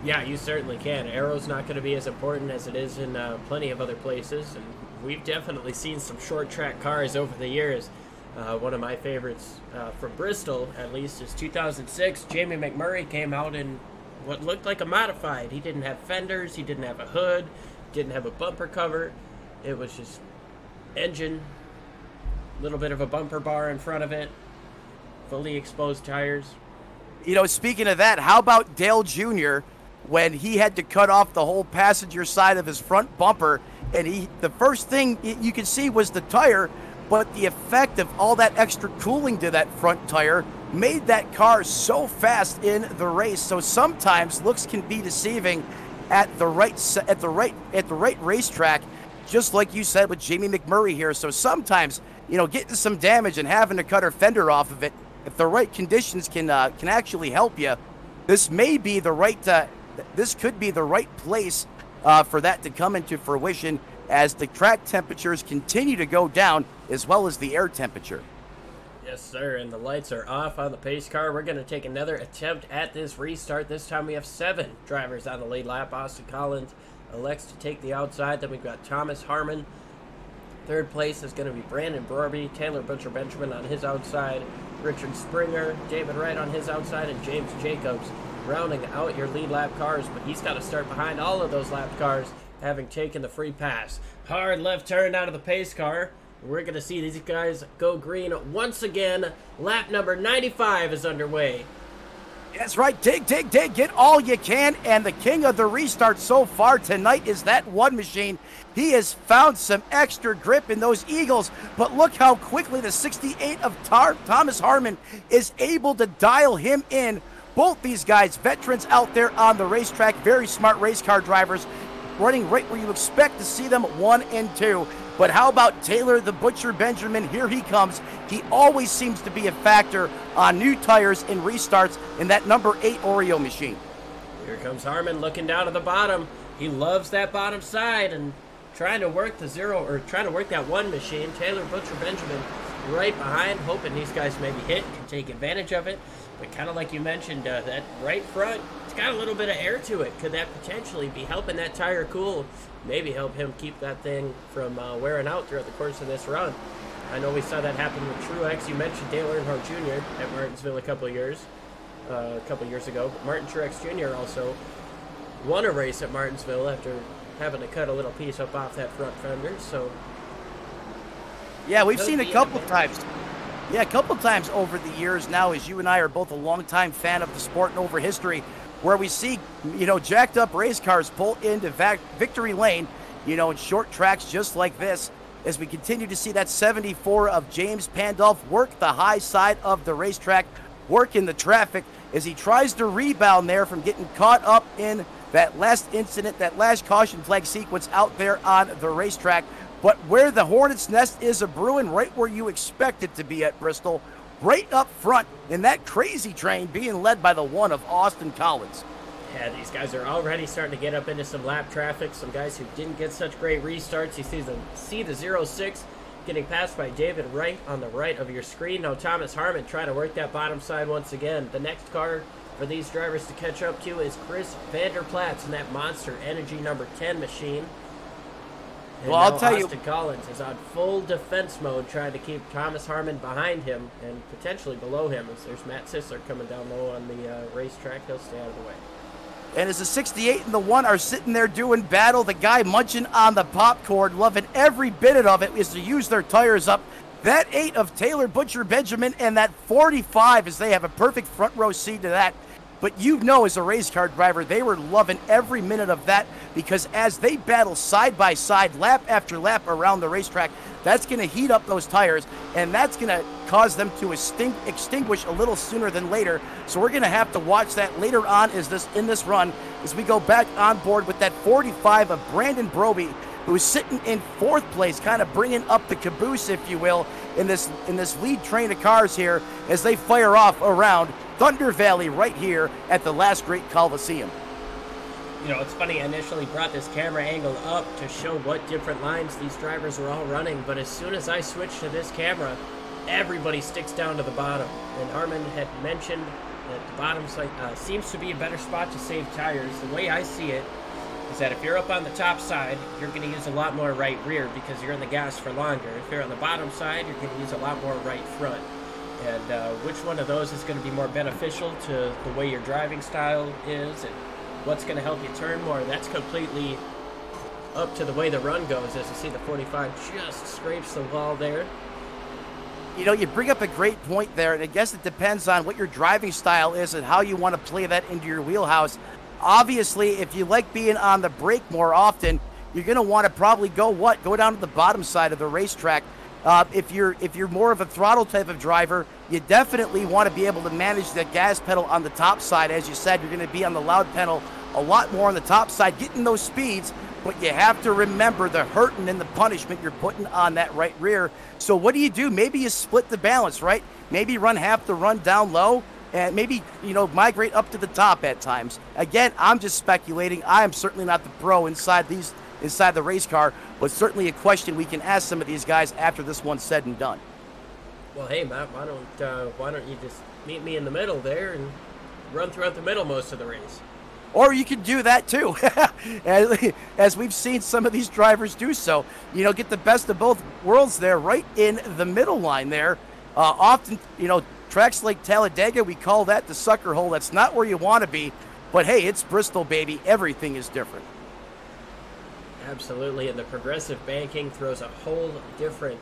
Yeah, you certainly can. Aero's not going to be as important as it is in plenty of other places, and we've definitely seen some short track cars over the years. One of my favorites from Bristol, at least, is 2006. Jamie McMurray came out in what looked like a modified. He didn't have fenders, he didn't have a hood, didn't have a bumper cover. It was just engine, a little bit of a bumper bar in front of it, fully exposed tires. You know, speaking of that, how about Dale Jr. when he had to cut off the whole passenger side of his front bumper, and the first thing you could see was the tire, but the effect of all that extra cooling to that front tire made that car so fast in the race. So sometimes looks can be deceiving at the right racetrack, just like you said with Jamie McMurray here. So sometimes, you know, getting some damage and having to cut her fender off of it, if the right conditions can actually help you, this may be the right this could be the right place for that to come into fruition as the track temperatures continue to go down, as well as the air temperature. Yes, sir, and the lights are off on the pace car. We're going to take another attempt at this restart. This time we have 7 drivers on the lead lap. Austin Collins elects to take the outside. Then we've got Thomas Harmon. Third place is going to be Brandon Brorby, Taylor Butcher Benjamin on his outside, Richard Springer, David Wright on his outside, and James Jacobs rounding out your lead lap cars. But he's got to start behind all of those lap cars, having taken the free pass. Hard left turn out of the pace car. We're going to see these guys go green once again. Lap number 95 is underway. That's right. Dig, dig, dig. Get all you can. And the king of the restart so far tonight is that one machine. He has found some extra grip in those Eagles. But look how quickly the 68 of Thomas Harmon is able to dial him in. Both these guys, veterans out there on the racetrack, very smart race car drivers, running right where you expect to see them, 1 and 2. But how about Taylor the Butcher Benjamin? Here he comes. He always seems to be a factor on new tires and restarts in that number 8 Oreo machine. Here comes Harmon looking down at the bottom. He loves that bottom side and trying to work that one machine. Taylor Butcher Benjamin right behind, hoping these guys maybe hit, can take advantage of it. But kind of like you mentioned, that right front, it's got a little bit of air to it. Could that potentially be helping that tire cool? Maybe help him keep that thing from wearing out throughout the course of this run. I know we saw that happen with Truex. You mentioned Dale Earnhardt Jr. at Martinsville a couple years ago. But Martin Truex Jr. also won a race at Martinsville after having to cut a little piece up off that front fender. So yeah, we've seen a couple times. Yeah, a couple times over the years now, as you and I are both a longtime fan of the sport and over history, where we see, you know, jacked up race cars pull into victory lane, you know, in short tracks just like this, as we continue to see that 74 of James Pandolf work the high side of the racetrack, work in the traffic as he tries to rebound there from getting caught up in that last incident, that last caution flag sequence out there on the racetrack. But where the Hornet's Nest is a-brewing, right where you expect it to be at Bristol, right up front in that crazy train being led by the one of Austin Collins. Yeah, these guys are already starting to get up into some lap traffic. Some guys who didn't get such great restarts. You see the 06 getting passed by David Wright on the right of your screen. Now Thomas Harmon trying to work that bottom side once again. The next car for these drivers to catch up to is Chris Vanderplatz in that Monster Energy number 10 machine. And well, I'll tell Austin Collins is on full defense mode, trying to keep Thomas Harmon behind him and potentially below him, as there's Matt Sisler coming down low on the racetrack. He'll stay out of the way. And as the 68 and the 1 are sitting there doing battle, the guy munching on the popcorn, loving every bit of it, is to use their tires up. That 8 of Taylor Butcher Benjamin and that 45, as they have a perfect front row seat to that. But you know, as a race car driver, they were loving every minute of that, because as they battle side by side, lap after lap around the racetrack, that's going to heat up those tires, and that's going to cause them to extinguish a little sooner than later. So we're going to have to watch that later on in this run as we go back on board with that 45 of Brandon Broby, who's sitting in 4th place, kind of bringing up the caboose, if you will, in this lead train of cars here as they fire off around Thunder Valley right here at the Last Great Coliseum. You know, it's funny, I initially brought this camera angle up to show what different lines these drivers were all running, but as soon as I switched to this camera, everybody sticks down to the bottom. And Harmon had mentioned that the bottom side seems to be a better spot to save tires. The way I see it is that if you're up on the top side, you're going to use a lot more right rear because you're in the gas for longer. If you're on the bottom side, you're going to use a lot more right front. And which one of those is going to be more beneficial to the way your driving style is and what's going to help you turn more, that's completely up to the way the run goes. As you see, the 45 just scrapes the wall there. You know, you bring up a great point there, and I guess it depends on what your driving style is and how you want to play that into your wheelhouse. Obviously, if you like being on the brake more often, you're going to want to probably go down to the bottom side of the racetrack. If you're more of a throttle type of driver, you definitely want to be able to manage the gas pedal on the top side. As you said, you're going to be on the loud pedal a lot more on the top side, getting those speeds, but you have to remember the hurting and the punishment you're putting on that right rear. So what do? Maybe you split the balance, right? Maybe run half the run down low, and maybe, you know, migrate up to the top at times. Again, I'm just speculating. I am certainly not the pro inside the race car, but certainly a question we can ask some of these guys after this one's said and done. Well, hey, Matt, why don't you just meet me in the middle there and run throughout the middle most of the race? Or you can do that too, as we've seen some of these drivers do so. You know, get the best of both worlds there, right in the middle line there. Often, you know, tracks like Talladega, we call that the sucker hole. That's not where you want to be, but hey, it's Bristol, baby. Everything is different. Absolutely, and the progressive banking throws a whole different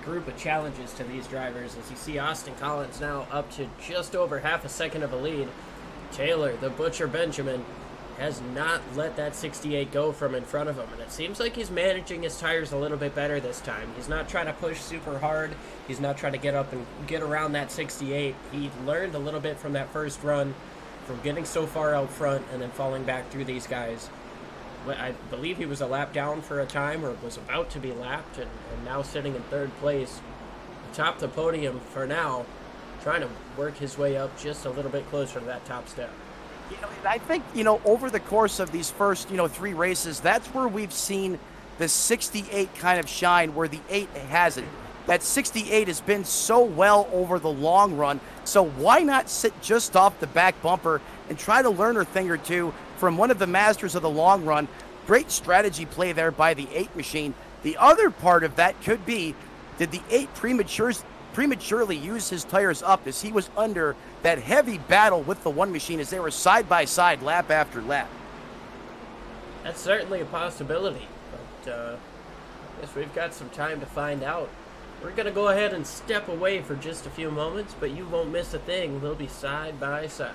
group of challenges to these drivers. As you see, Austin Collins now up to just over half a second of a lead. Taylor, the Butcher Benjamin, has not let that 68 go from in front of him, and it seems like he's managing his tires a little bit better this time. He's not trying to push super hard. He's not trying to get up and get around that 68. He learned a little bit from that first run, from getting so far out front and then falling back through these guys. I believe he was a lap down for a time, or was about to be lapped, and now sitting in 3rd place atop the podium for now, trying to work his way up just a little bit closer to that top step. You know, I think, you know, over the course of these first, 3 races, that's where we've seen the 68 kind of shine, where the 8 hasn't. That 68 has been so well over the long run, so why not sit just off the back bumper and try to learn a thing or two from one of the masters of the long run? Great strategy play there by the 8 machine. The other part of that could be, did the 8 prematurely use his tires up as he was under that heavy battle with the 1 machine as they were side by side lap after lap? That's certainly a possibility, but I guess we've got some time to find out. We're going to go ahead and step away for just a few moments, but you won't miss a thing. They'll be side by side.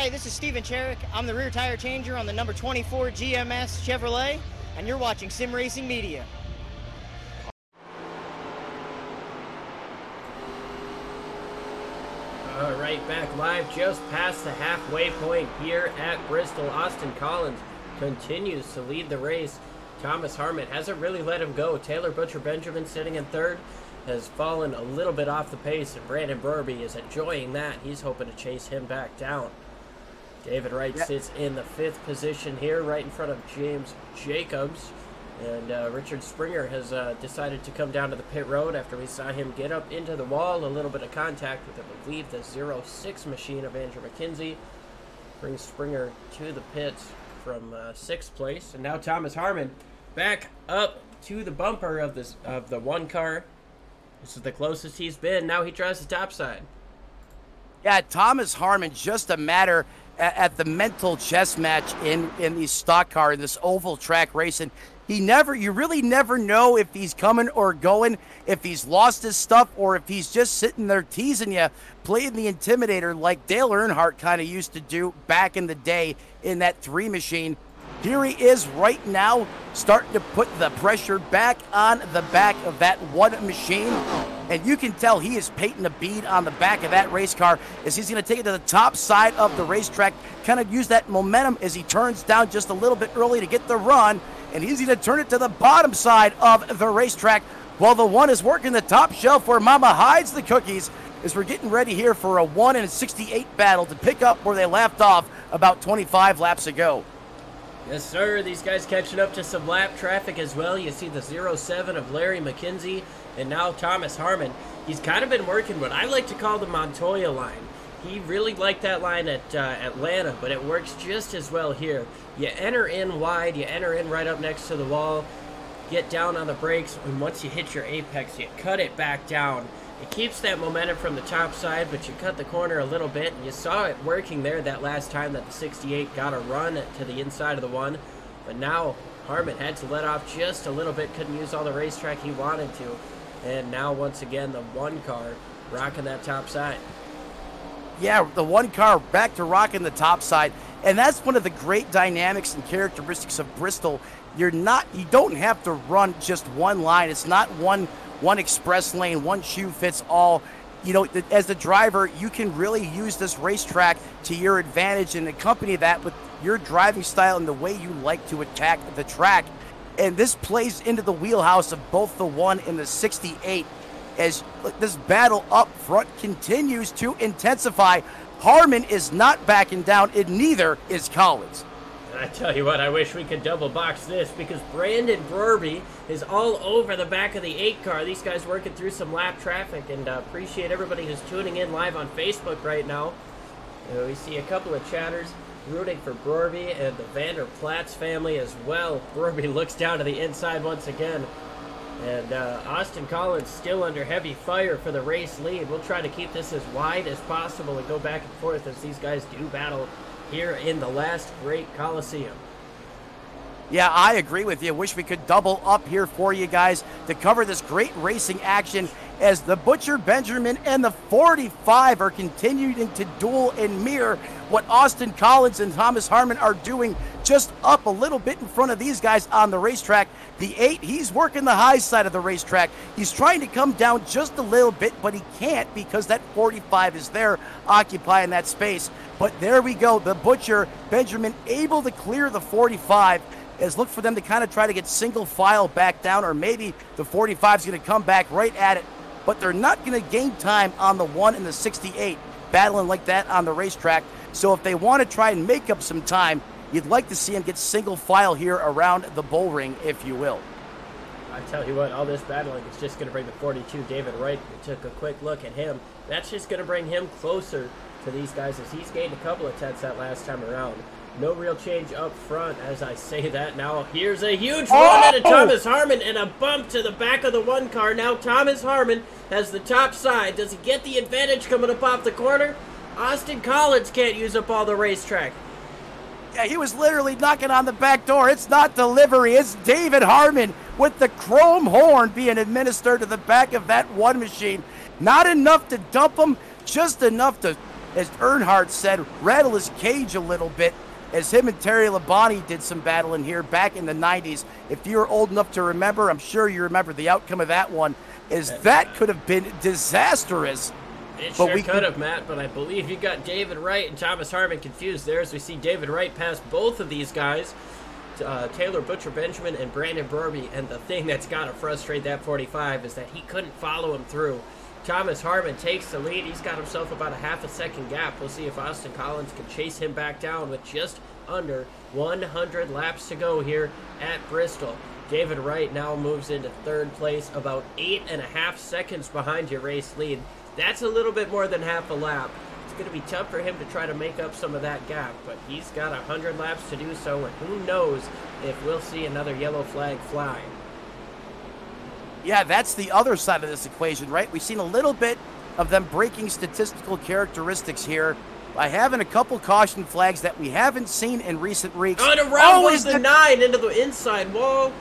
Hey, this is Steven Cherrick. I'm the rear tire changer on the number 24 GMS Chevrolet, and you're watching Sim Racing Media. All right, back live just past the halfway point here at Bristol. Austin Collins continues to lead the race. Thomas Harmon hasn't really let him go. Taylor Butcher Benjamin sitting in third has fallen a little bit off the pace, and Brandon Burby is enjoying that. He's hoping to chase him back down. David Wright sits in the 5th position here, right in front of James Jacobs. And Richard Springer has decided to come down to the pit road after we saw him get up into the wall. A little bit of contact with, I believe, the 06 machine of Andrew McKenzie. Brings Springer to the pits from 6th place. And now Thomas Harmon back up to the bumper of the one car. This is the closest he's been. Now he tries the top side. Yeah, Thomas Harmon, just a matter at the mental chess match in the stock car, in this oval track racing. You really never know if he's coming or going, if he's lost his stuff, or if he's just sitting there teasing you, playing the intimidator like Dale Earnhardt kind of used to do back in the day in that 3 machine. Here he is right now, starting to put the pressure back on the back of that 1 machine. And you can tell he is painting a bead on the back of that race car as he's going to take it to the top side of the racetrack, kind of use that momentum as he turns down just a little bit early to get the run. And he's going to turn it to the bottom side of the racetrack while the 1 is working the top shelf where Mama hides the cookies, as we're getting ready here for a 1 and 68 battle to pick up where they left off about 25 laps ago. Yes, sir. These guys catching up to some lap traffic as well. You see the 07 of Larry McKenzie and now Thomas Harmon. He's kind of been working what I like to call the Montoya line. He really liked that line at Atlanta, but it works just as well here. You enter in wide, you enter in right up next to the wall, get down on the brakes, and once you hit your apex, you cut it back down. It keeps that momentum from the top side, but you cut the corner a little bit, and you saw it working there that last time that the 68 got a run to the inside of the 1. But now Harmon had to let off just a little bit, couldn't use all the racetrack he wanted to. And now once again the 1 car rocking that top side. Yeah, the 1 car back to rocking the top side. And that's one of the great dynamics and characteristics of Bristol. You don't have to run just one line. It's not one express lane, one shoe fits all. You know, as the driver, you can really use this racetrack to your advantage and accompany that with your driving style and the way you like to attack the track. And this plays into the wheelhouse of both the 1 and the 68 as this battle up front continues to intensify. Harmon is not backing down, and neither is Collins. I tell you what, I wish we could double box this because Brandon Burby is all over the back of the 8 car. These guys working through some lap traffic, and appreciate everybody who's tuning in live on Facebook right now. We see a couple of chatters rooting for Burby and the Vander Platz family as well. Burby looks down to the inside once again. And Austin Collins still under heavy fire for the race lead. We'll try to keep this as wide as possible and go back and forth as these guys do battle here in the last great Coliseum. Yeah, I agree with you. Wish we could double up here for you guys to cover this great racing action as the Butcher Benjamin and the 45 are continuing to duel and mirror what Austin Collins and Thomas Harmon are doing, just up a little bit in front of these guys on the racetrack. The 8, he's working the high side of the racetrack. He's trying to come down just a little bit, but he can't because that 45 is there occupying that space. But there we go. The Butcher Benjamin able to clear the 45. As look for them to kind of try to get single file back down, or maybe the 45 is going to come back right at it. But they're not going to gain time on the 1 and the 68, battling like that on the racetrack. So if they want to try and make up some time, you'd like to see them get single file here around the bull ring, if you will. I tell you what, all this battling is just going to bring the 42, David Wright. We took a quick look at him. That's just going to bring him closer to these guys as he's gained a couple of tenths that last time around. No real change up front as I say that. Now here's a huge run out of Thomas Harmon and a bump to the back of the 1 car. Now Thomas Harmon has the top side. Does he get the advantage coming up off the corner? Austin Collins can't use up all the racetrack. Yeah, he was literally knocking on the back door. It's not delivery. It's David Harmon with the chrome horn being administered to the back of that 1 machine. Not enough to dump him, just enough to as Earnhardt said, rattle his cage a little bit, as him and Terry Labonte did some battling here back in the 90s. If you're old enough to remember, I'm sure you remember the outcome of that one, is that could have been disastrous. It sure could have, Matt, but I believe you got David Wright and Thomas Harmon confused there, as we see David Wright pass both of these guys, Taylor Butcher Benjamin and Brandon Brorby, and the thing that's got to frustrate that 45 is that he couldn't follow him through. Thomas Harmon takes the lead. He's got himself about a half a second gap. We'll see if Austin Collins can chase him back down with just under 100 laps to go here at Bristol. David Wright now moves into third place, about 8.5 seconds behind your race lead. That's a little bit more than half a lap. It's going to be tough for him to try to make up some of that gap, but he's got 100 laps to do so, and who knows if we'll see another yellow flag fly. Yeah, that's the other side of this equation, right? We've seen a little bit of them breaking statistical characteristics here by having a couple caution flags that we haven't seen in recent weeks. Oh, and around goes the 9 into the inside wall.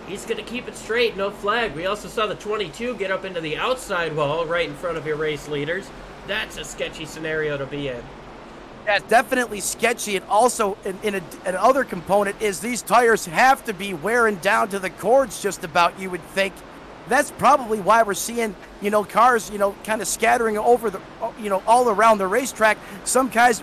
He's going to keep it straight, no flag. We also saw the 22 get up into the outside wall right in front of your race leaders. That's a sketchy scenario to be in. Yeah, definitely sketchy. And also, another component is these tires have to be wearing down to the cords just about, you would think. That's probably why we're seeing, cars, kind of scattering over the, all around the racetrack. Some guys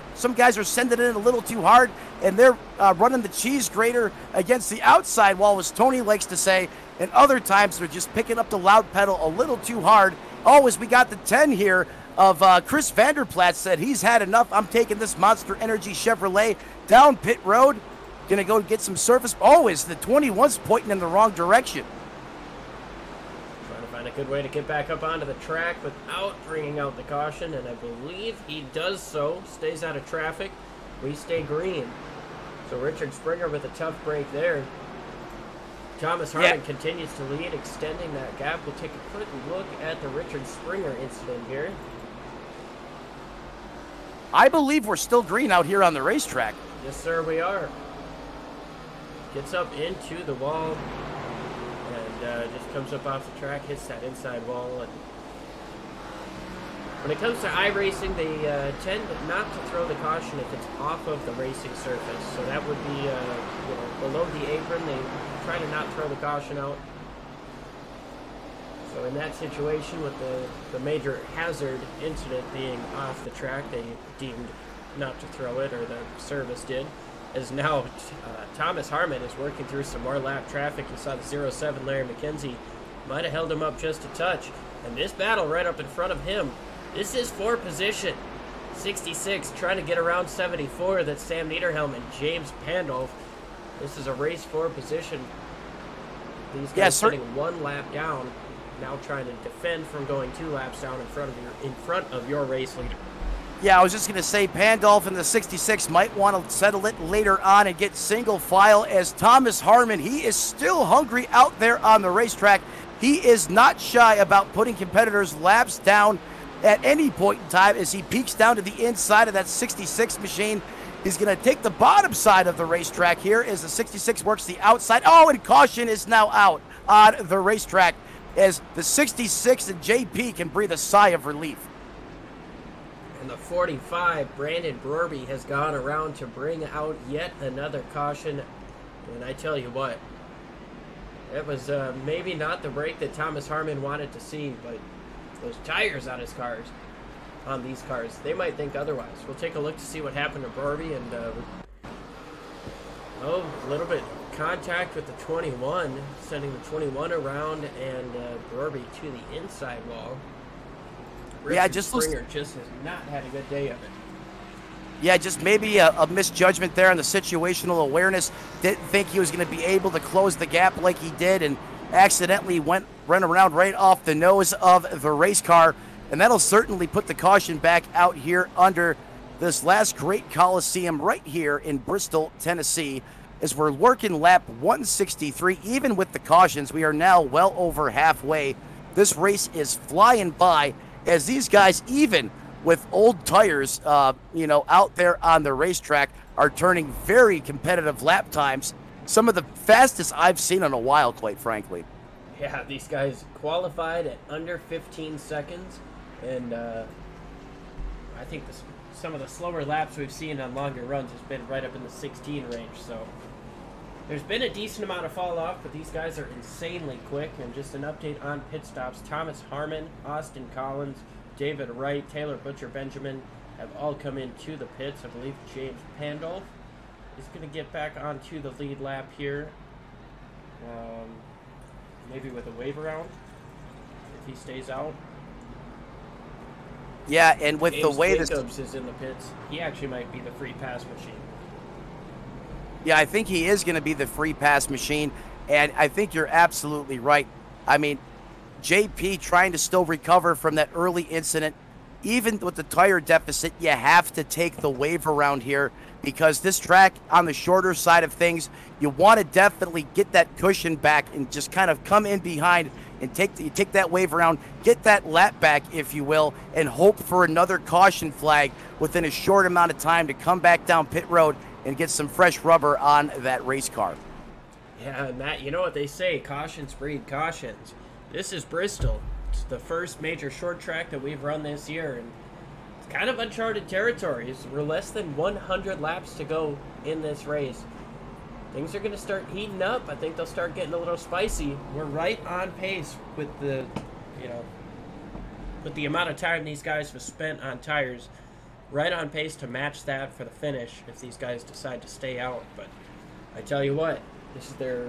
are sending it in a little too hard, and they're running the cheese grater against the outside wall, as Tony likes to say. And other times they're just picking up the loud pedal a little too hard. Always, we got the 10 here of Chris Vanderplaat said he's had enough. I'm taking this Monster Energy Chevrolet down pit road. Gonna go get some surface. Always the 21's pointing in the wrong direction. Trying to find a good way to get back up onto the track without bringing out the caution, and I believe he does so. Stays out of traffic. We stay green. So Richard Springer with a tough break there. Thomas Harmon continues to lead, extending that gap. We'll take a quick look at the Richard Springer incident here. I believe we're still green out here on the racetrack. Yes, sir, we are. Gets up into the wall and just comes up off the track, hits that inside wall. And when it comes to iRacing, they tend not to throw the caution if it's off of the racing surface. So that would be below the apron. They try to not throw the caution out. So in that situation, with the major hazard incident being off the track, they deemed not to throw it, or the service did. As now Thomas Harmon is working through some more lap traffic. You saw the 07 Larry McKenzie might have held him up just a touch. And this battle right up in front of him, this is for position. 66 trying to get around 74. That's Sam Niederhelm and James Pandolf. This is a race for position. These guys sitting one lap down, now trying to defend from going 2 laps down in front of your race leader. Yeah, I was just going to say Pandolf and the 66 might want to settle it later on and get single file, as Thomas Harmon, he is still hungry out there on the racetrack. He is not shy about putting competitors' laps down at any point in time as he peeks down to the inside of that 66 machine. He's going to take the bottom side of the racetrack here as the 66 works the outside. Oh, and caution is now out on the racetrack as the 66 and JP can breathe a sigh of relief. And the 45, Brandon Brorby, has gone around to bring out yet another caution. And I tell you what, it was maybe not the break that Thomas Harmon wanted to see, but those tires on these cars, they might think otherwise. We'll take a look to see what happened to Brorby, and a little bit contact with the 21, sending the 21 around, and Brorby to the inside wall. Richard Springer just has not had a good day of it. Yeah, just maybe a misjudgment there on the situational awareness. Didn't think he was going to be able to close the gap like he did, and accidentally ran around right off the nose of the race car. And that'll certainly put the caution back out here under this last great Coliseum right here in Bristol, Tennessee, as we're working lap 163. Even with the cautions, we are now well over halfway. This race is flying by, as these guys, even with old tires, out there on the racetrack, are turning very competitive lap times. Some of the fastest I've seen in a while, quite frankly. Yeah, these guys qualified at under 15 seconds, and I think some of the slower laps we've seen on longer runs has been right up in the 16 range. So there's been a decent amount of fall off, but these guys are insanely quick. And just an update on pit stops: Thomas Harmon, Austin Collins, David Wright, Taylor Butcher Benjamin have all come into the pits. I believe James Pandolf is going to get back onto the lead lap here. Maybe with a wave around if he stays out. Yeah, and with James the way Jacobs is in the pits, he actually might be the free pass machine. Yeah, I think he is going to be the free pass machine, and I think you're absolutely right. I mean, JP trying to still recover from that early incident. Even with the tire deficit, you have to take the wave around here because this track on the shorter side of things, you want to definitely get that cushion back and just kind of come in behind and take that wave around, get that lap back, if you will, and hope for another caution flag within a short amount of time to come back down pit road and get some fresh rubber on that race car. Yeah, Matt, you know what they say, cautions breed cautions. This is Bristol. It's the first major short track that we've run this year, and it's kind of uncharted territory. We're less than 100 laps to go in this race. Things are going to start heating up. I think they'll start getting a little spicy. We're right on pace with the amount of time these guys have spent on tires. Right on pace to match that for the finish if these guys decide to stay out. But I tell you what, this is their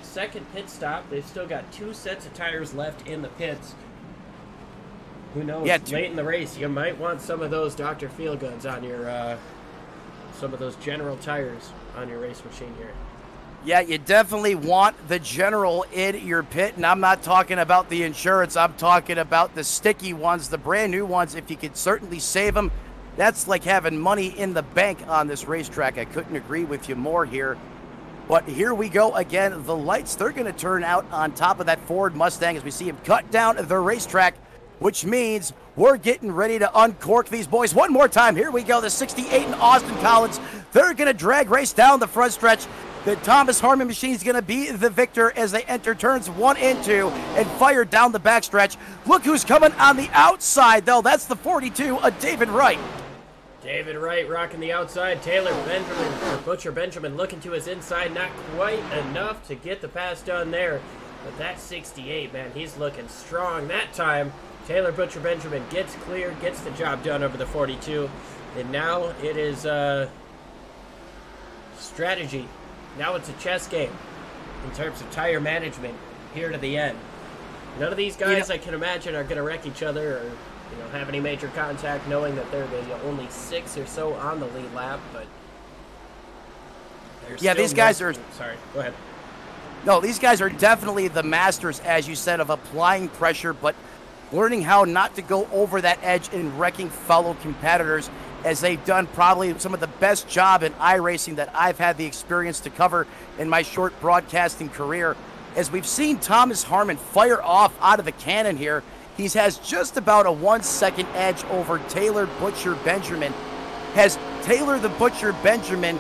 second pit stop. They've still got 2 sets of tires left in the pits. Who knows? Yeah, late in the race, you might want some of those Dr. Feelgoods on your, some of those General tires on your race machine here. Yeah, you definitely want the General in your pit, and I'm not talking about the insurance. I'm talking about the sticky ones, the brand new ones. If you could certainly save them, that's like having money in the bank on this racetrack. I couldn't agree with you more here. But here we go again. The lights, they're going to turn out on top of that Ford Mustang as we see him cut down the racetrack, which means we're getting ready to uncork these boys one more time. Here we go. The 68 and Austin Collins, they're going to drag race down the front stretch. The Thomas Harmon machine is going to be the victor as they enter turns 1 and 2 and fire down the backstretch. Look who's coming on the outside, though. That's the 42, David Wright. David Wright rocking the outside. Taylor Benjamin, or Butcher Benjamin, looking to his inside. Not quite enough to get the pass done there. But that 68, man, he's looking strong that time. Taylor Butcher Benjamin gets clear, gets the job done over the 42. And now it is strategy. Now it's a chess game in terms of tire management here to the end. None of these guys, I can imagine, are going to wreck each other or have any major contact, knowing that they're the only 6 or so on the lead lap. But these guys are. Sorry, go ahead. No, these guys are definitely the masters, as you said, of applying pressure, but learning how not to go over that edge and wrecking fellow competitors, as they've done probably some of the best job in iRacing that I've had the experience to cover in my short broadcasting career. As we've seen Thomas Harmon fire off out of the cannon here, he has just about a 1-second edge over Taylor Butcher Benjamin. Has Taylor the Butcher Benjamin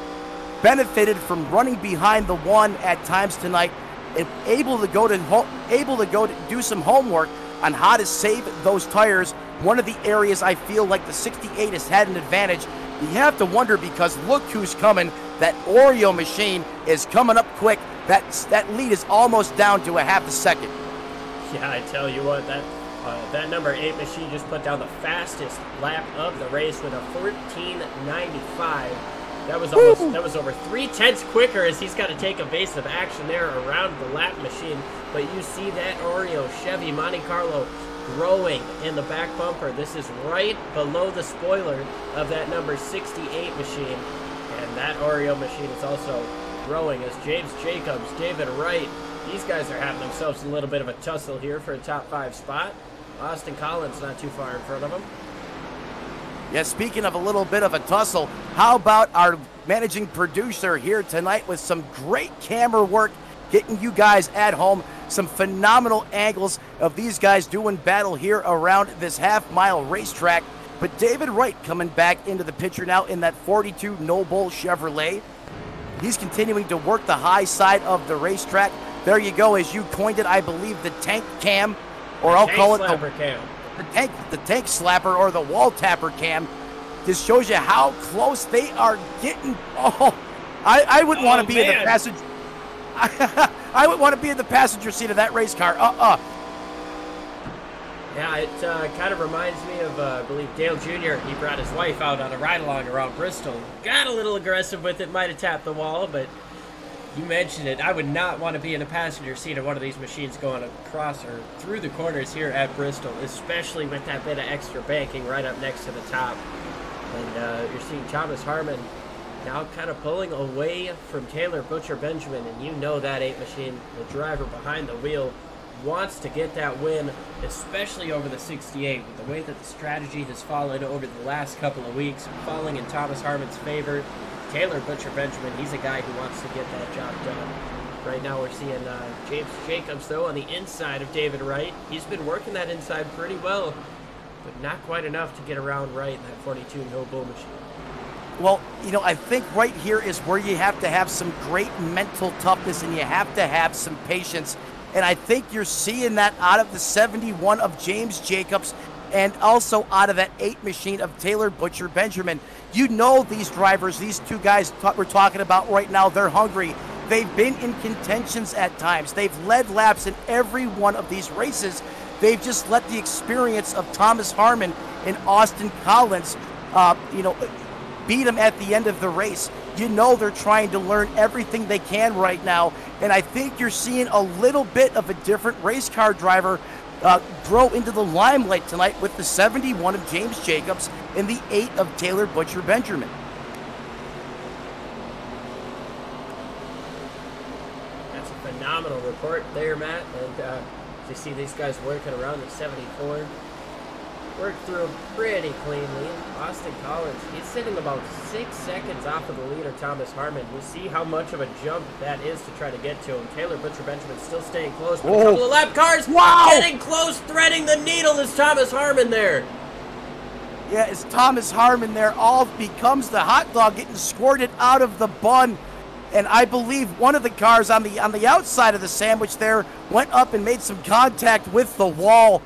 benefited from running behind the 1 at times tonight and able to go to do some homework on how to save those tires? One of the areas I feel like the 68 has had an advantage. You have to wonder because look who's coming. That Oreo machine is coming up quick. That lead is almost down to a half a second. Yeah, I tell you what, that number 8 machine just put down the fastest lap of the race with a 14.95. That was over 3/10 quicker, as he's got to take evasive action there around the lap machine. But you see that Oreo Chevy Monte Carlo growing in the back bumper. This is right below the spoiler of that number 68 machine. And that Oreo machine is also growing as James Jacobs, David Wright, these guys are having themselves a little bit of a tussle here for a top 5 spot. Austin Collins not too far in front of him. Yeah, speaking of a little bit of a tussle, how about our managing producer here tonight with some great camera work, getting you guys at home some phenomenal angles of these guys doing battle here around this half-mile racetrack. But David Wright coming back into the picture now in that 42 Noble Chevrolet. He's continuing to work the high side of the racetrack. There you go, as you coined it, I believe, the tank cam, or I'll call it the tank slapper or the wall tapper cam. just shows you how close they are getting. Oh, I wouldn't want to be in the passenger. I would want to be in the passenger seat of that race car. Yeah, it kind of reminds me of, I believe, Dale Jr. He brought his wife out on a ride-along around Bristol. Got a little aggressive with it, might have tapped the wall, but you mentioned it. I would not want to be in the passenger seat of one of these machines going across or through the corners here at Bristol, especially with that bit of extra banking right up next to the top. And you're seeing Thomas Harmon now kind of pulling away from Taylor Butcher Benjamin, and you know that 8 machine, the driver behind the wheel, wants to get that win, especially over the 68, with the way that the strategy has fallen over the last couple of weeks, falling in Thomas Harmon's favor. Taylor Butcher Benjamin, he's a guy who wants to get that job done. Right now we're seeing James Jacobs, though, on the inside of David Wright. He's been working that inside pretty well, but not quite enough to get around Wright in that 42 no bull machine. Well, you know, I think right here is where you have to have some great mental toughness and you have to have some patience. And I think you're seeing that out of the 71 of James Jacobs and also out of that 8 machine of Taylor Butcher Benjamin. You know these drivers, these two guys we're talking about right now, they're hungry. They've been in contentions at times. They've led laps in every one of these races. They've just let the experience of Thomas Harmon and Austin Collins, beat them at the end of the race. You know they're trying to learn everything they can right now, and I think you're seeing a little bit of a different race car driver grow into the limelight tonight with the 71 of James Jacobs and the 8 of Taylor Butcher Benjamin. That's a phenomenal report there, Matt, and you see these guys working around the 74. Worked through him pretty cleanly. Austin Collins, he's sitting about 6 seconds off of the leader, Thomas Harmon. You see how much of a jump that is to try to get to him. Taylor Butcher Benjamin still staying close, but a couple of lap cars getting close, threading the needle is Thomas Harmon there. Yeah, it's Thomas Harmon there. All becomes the hot dog getting squirted out of the bun. And I believe one of the cars on the outside of the sandwich there went up and made some contact with the wall.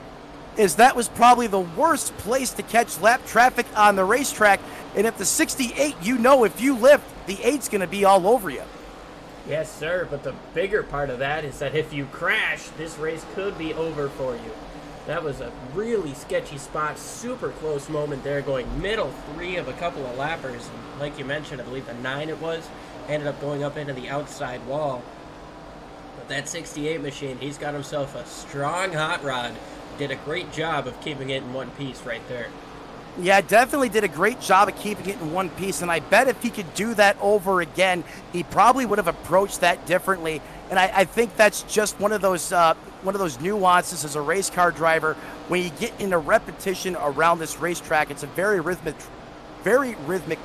That was probably the worst place to catch lap traffic on the racetrack. And if the 68, you know if you lift, the 8's going to be all over you. Yes, sir, but the bigger part of that is that if you crash, this race could be over for you. That was a really sketchy spot, super close moment there, going middle 3 of a couple of lappers. And like you mentioned, I believe the 9 it was, ended up going up into the outside wall. But that 68 machine, he's got himself a strong hot rod. Did a great job of keeping it in one piece right there. Yeah, definitely did a great job of keeping it in one piece, and I bet if he could do that over again, he probably would have approached that differently. And I think that's just one of those nuances as a race car driver. When you get into repetition around this racetrack, it's a very rhythmic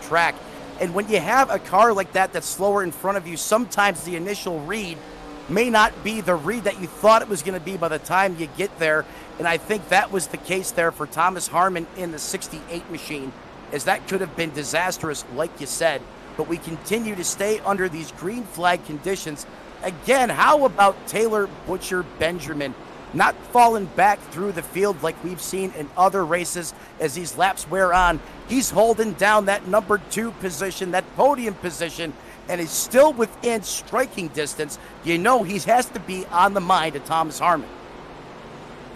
track. And when you have a car like that that's slower in front of you, sometimes the initial read may not be the read that you thought it was going to be by the time you get there. And I think that was the case there for Thomas Harmon in the 68 machine, as that could have been disastrous, like you said. But we continue to stay under these green flag conditions. Again, how about Taylor Butcher Benjamin not falling back through the field like we've seen in other races as these laps wear on? He's holding down that number 2 position, that podium position, and is still within striking distance. You know he has to be on the mind of Thomas Harmon.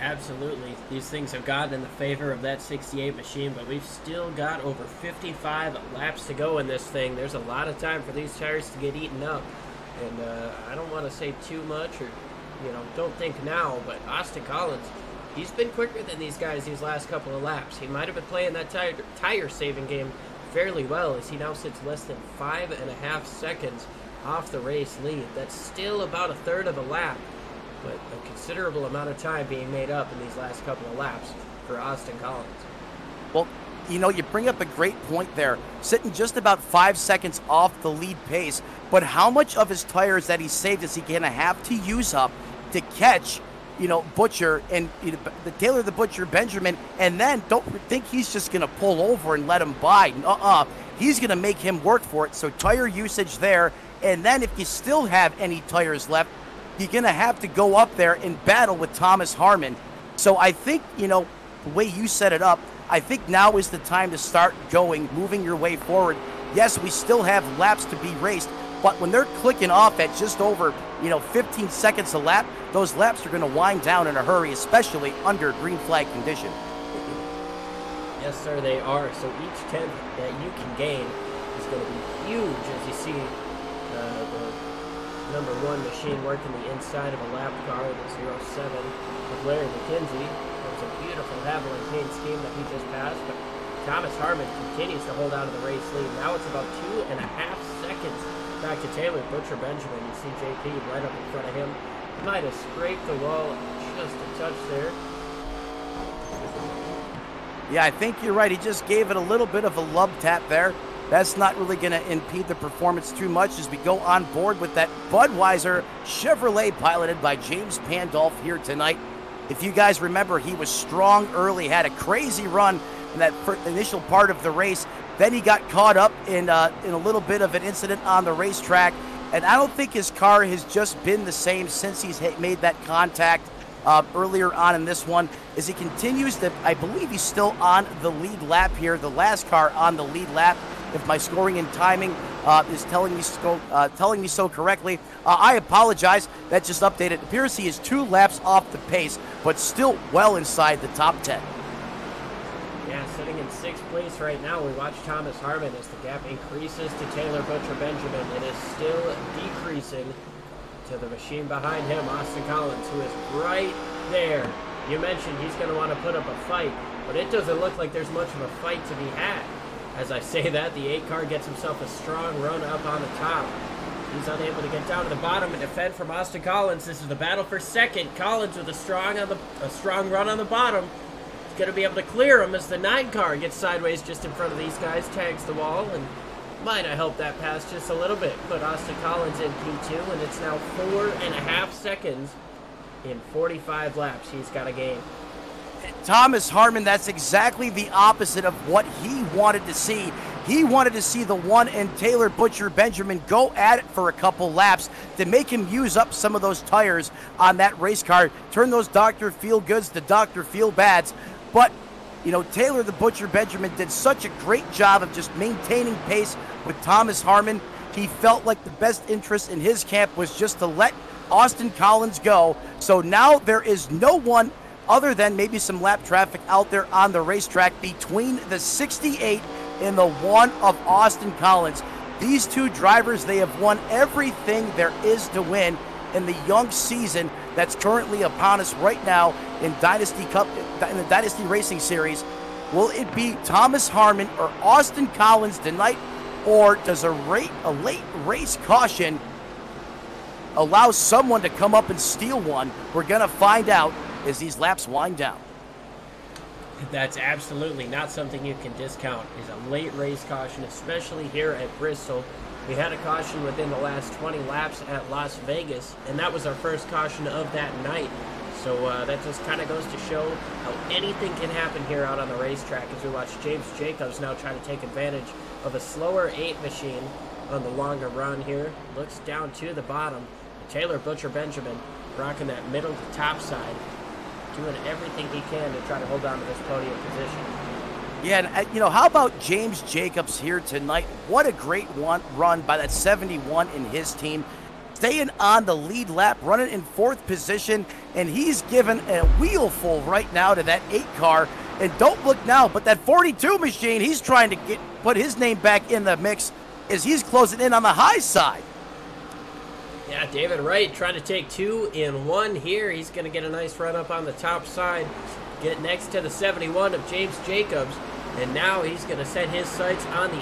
Absolutely. These things have gotten in the favor of that 68 machine, but we've still got over 55 laps to go in this thing. There's a lot of time for these tires to get eaten up. And I don't want to say too much or, don't think now, but Austin Collins, he's been quicker than these guys these last couple of laps. He might have been playing that tire saving game fairly well, as he now sits less than 5.5 seconds off the race lead. That's still about a third of a lap, but a considerable amount of time being made up in these last couple of laps for Austin Collins. Well, you bring up a great point there, sitting just about 5 seconds off the lead pace, but how much of his tires that he saved is he going to have to use up to catch Butcher and the Taylor the Butcher Benjamin, and then don't think he's just going to pull over and let him by. He's going to make him work for it. So tire usage there, and then if you still have any tires left, you're going to have to go up there and battle with Thomas Harmon. So I think, the way you set it up, I think now is the time to start going, moving your way forward. Yes, we still have laps to be raced, but when they're clicking off at just over, 15 seconds a lap, those laps are going to wind down in a hurry, especially under green flag condition. Yes, sir, they are. So each 10th that you can gain is going to be huge, as you see the number 1 machine working the inside of a lap car, the 07 with Larry McKenzie. It was a beautiful Haviland paint scheme that he just passed, but Thomas Harmon continues to hold out of the race lead. Now it's about 2.5 seconds back to Taylor Butcher Benjamin. You see JP right up in front of him. Might have scraped the wall just a touch there. Yeah, I think you're right. He just gave it a little bit of a love tap there. That's not really going to impede the performance too much as we go on board with that Budweiser Chevrolet piloted by James Pandolf here tonight. If you guys remember, he was strong early, had a crazy run in that initial part of the race. Then he got caught up in a little bit of an incident on the racetrack. And I don't think his car has just been the same since he's made that contact earlier on in this one, as he continues to, I believe he's still on the lead lap here, the last car on the lead lap, if my scoring and timing is telling me so correctly. I apologize, that just updated. It appears he is 2 laps off the pace, but still well inside the top 10. Yeah, sitting in 6th place right now. We watch Thomas Harmon as the gap increases to Taylor Butcher Benjamin. It is still decreasing to the machine behind him, Austin Collins, who is right there. You mentioned he's going to want to put up a fight, but it doesn't look like there's much of a fight to be had. As I say that, the 8 car gets himself a strong run up on the top. He's unable to get down to the bottom and defend from Austin Collins. This is the battle for second. Collins with a strong run on the bottom. He's going to be able to clear him as the 9 car gets sideways just in front of these guys, tags the wall, and might have helped that pass just a little bit. Put Austin Collins in P2, and it's now 4.5 seconds in 45 laps he's got a gain. Thomas Harmon, that's exactly the opposite of what he wanted to see. He wanted to see the 1 and Taylor Butcher Benjamin go at it for a couple laps to make him use up some of those tires on that race car, turn those Dr. Feel-Goods to Dr. Feel-Bads. But, Taylor the Butcher Benjamin did such a great job of just maintaining pace with Thomas Harmon. He felt like the best interest in his camp was just to let Austin Collins go. So now there is no one other than maybe some lap traffic out there on the racetrack between the 68 and the 1 of Austin Collins. These 2 drivers, they have won everything there is to win in the young season that's currently upon us right now in Dynasty Cup, in the Dynasty Racing Series. Will it be Thomas Harmon or Austin Collins tonight, or does a late race caution allow someone to come up and steal one? We're going to find out as these laps wind down. That's absolutely not something you can discount, is a late race caution, especially here at Bristol. We had a caution within the last 20 laps at Las Vegas, and that was our first caution of that night. So that just kind of goes to show how anything can happen here out on the racetrack, as we watch James Jacobs now try to take advantage of a slower 8 machine on the longer run here. Looks down to the bottom. Taylor Butcher Benjamin rocking that middle to top side, doing everything he can to try to hold on to this podium position. Yeah, and how about James Jacobs here tonight? What a great run by that 71 in his team. Staying on the lead lap, running in 4th position, and he's given a wheel full right now to that 8 car. And don't look now, but that 42 machine, he's trying to put his name back in the mix as he's closing in on the high side. Yeah, David Wright trying to take 2 in 1 here. He's going to get a nice run up on the top side, get next to the 71 of James Jacobs, and now he's going to set his sights on the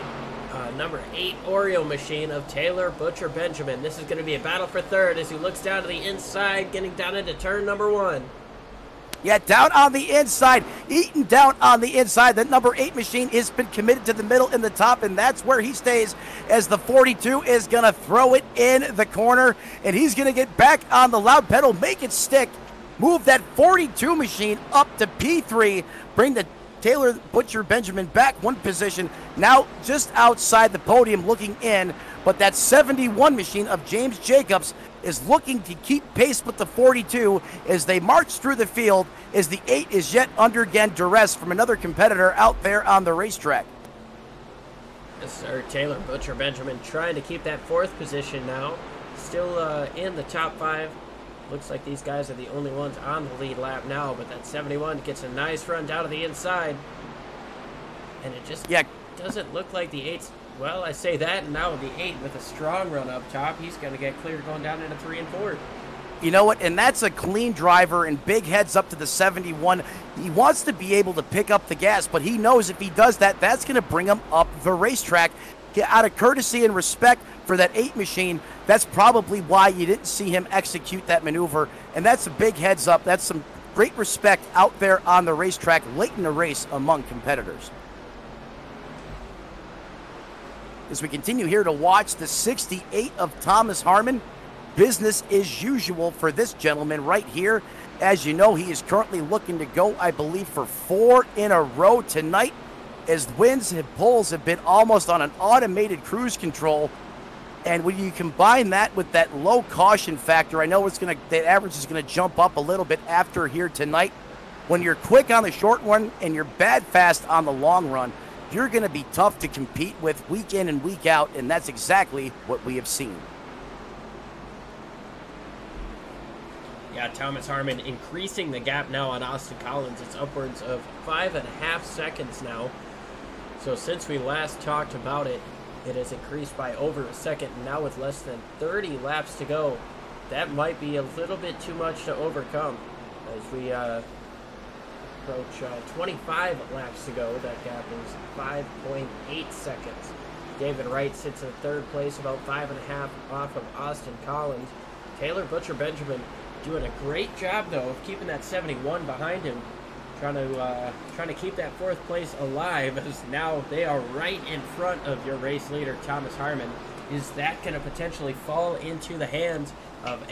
number 8 Oreo machine of Taylor Butcher Benjamin. This is going to be a battle for 3rd as he looks down to the inside, getting down into turn number 1. Yeah, down on the inside, Eaton down on the inside. The number 8 machine has been committed to the middle and the top, and that's where he stays as the 42 is going to throw it in the corner, and he's going to get back on the loud pedal, make it stick, move that 42 machine up to P3, bring the Taylor Butcher Benjamin back 1 position, now just outside the podium looking in, but that 71 machine of James Jacobs is looking to keep pace with the 42 as they march through the field, as the 8 is yet under again duress from another competitor out there on the racetrack. Yes, sir. Taylor Butcher Benjamin trying to keep that 4th position now. Still in the top 5. Looks like these guys are the only ones on the lead lap now, but that 71 gets a nice run down to the inside. And it just doesn't look like the 8's. Well, I say that, and now the 8 with a strong run up top, he's going to get cleared going down into 3 and 4. You know what? And that's a clean driver, and big heads up to the 71. He wants to be able to pick up the gas, but he knows if he does that, that's going to bring him up the racetrack. Out of courtesy and respect for that 8 machine, that's probably why you didn't see him execute that maneuver. And that's a big heads up. That's some great respect out there on the racetrack late in the race among competitors. As we continue here to watch the 68 of Thomas Harmon, business as usual for this gentleman right here. As you know, he is currently looking to go, I believe, for 4 in a row tonight, as winds and pulls have been almost on an automated cruise control. And when you combine that with that low caution factor, I know the average is going to jump up a little bit after here tonight. When you're quick on the short run and you're bad fast on the long run, you're going to be tough to compete with week in and week out, and that's exactly what we have seen. Yeah, Thomas Harmon increasing the gap now on Austin Collins. It's upwards of 5.5 seconds now. So since we last talked about it, it has increased by over a second. And now with less than 30 laps to go, that might be a little bit too much to overcome. As we approach 25 laps to go, that gap is 5.8 seconds. David Wright sits in 3rd place, about 5.5 off of Austin Collins. Taylor Butcher Benjamin doing a great job, though, of keeping that 71 behind him, trying to keep that 4th place alive, as now they are right in front of your race leader, Thomas Harmon. Is that going to potentially fall into the hands of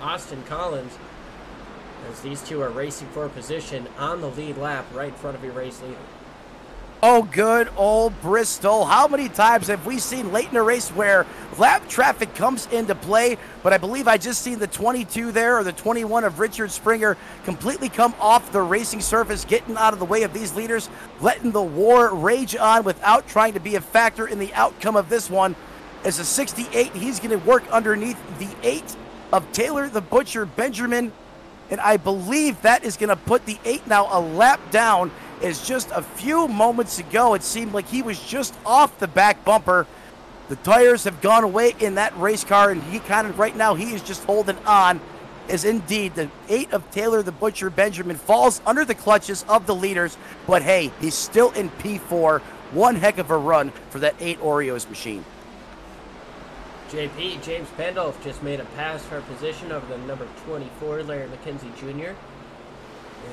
Austin Collins, as these two are racing for position on the lead lap right in front of your race leader? Oh, good old Bristol. How many times have we seen late in a race where lap traffic comes into play? But I believe I just seen the 22 there, or the 21 of Richard Springer, completely come off the racing surface, getting out of the way of these leaders, letting the war rage on without trying to be a factor in the outcome of this one. As a 68, he's going to work underneath the 8 of Taylor the Butcher Benjamin. And I believe that is going to put the 8 now a lap down, as just a few moments ago it seemed like he was just off the back bumper. The tires have gone away in that race car, and he kind of right now he is just holding on, as indeed the 8 of Taylor the Butcher Benjamin falls under the clutches of the leaders. But hey, he's still in P4. One heck of a run for that 8 Oreos machine. JP, James Pandolf, just made a pass for position over the number 24, Larry McKenzie Jr.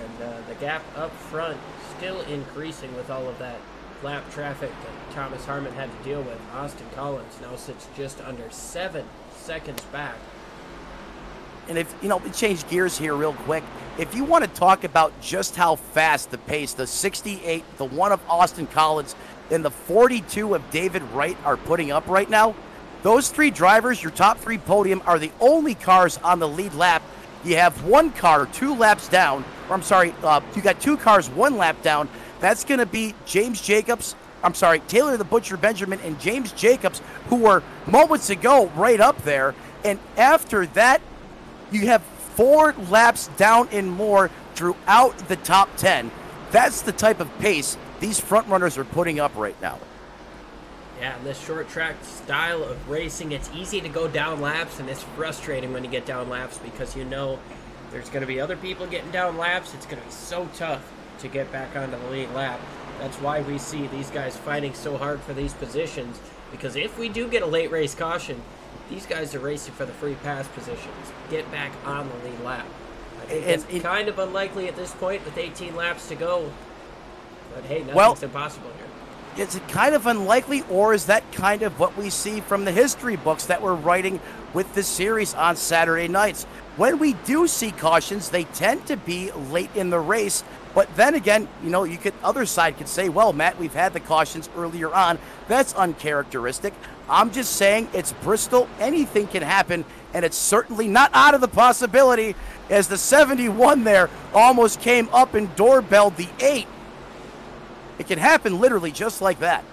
And the gap up front still increasing with all of that lap traffic that Thomas Harmon had to deal with. Austin Collins now sits just under 7 seconds back. And if, we change gears here real quick. If you want to talk about just how fast the pace, the 68, the 1 of Austin Collins, and the 42 of David Wright are putting up right now, those 3 drivers, your top 3 podium, are the only cars on the lead lap. You have 1 car 2 laps down, or I'm sorry, you got 2 cars 1 lap down. That's going to be Taylor the Butcher Benjamin and James Jacobs, who were moments ago right up there. And after that, you have 4 laps down and more throughout the top 10. That's the type of pace these front runners are putting up right now. Yeah, in this short track style of racing, it's easy to go down laps, and it's frustrating when you get down laps because there's going to be other people getting down laps. It's going to be so tough to get back onto the lead lap. That's why we see these guys fighting so hard for these positions, because if we do get a late race caution, these guys are racing for the free pass positions. Get back on the lead lap. I think it's kind of unlikely at this point with 18 laps to go, but hey, nothing's impossible here. Is it kind of unlikely, or is that kind of what we see from the history books that we're writing with this series on Saturday nights? When we do see cautions, they tend to be late in the race. But then again, other side could say, well, Matt, we've had the cautions earlier on. That's uncharacteristic. I'm just saying it's Bristol. Anything can happen and it's certainly not out of the possibility as the 71 there almost came up and doorbelled the 8. It can happen literally just like that.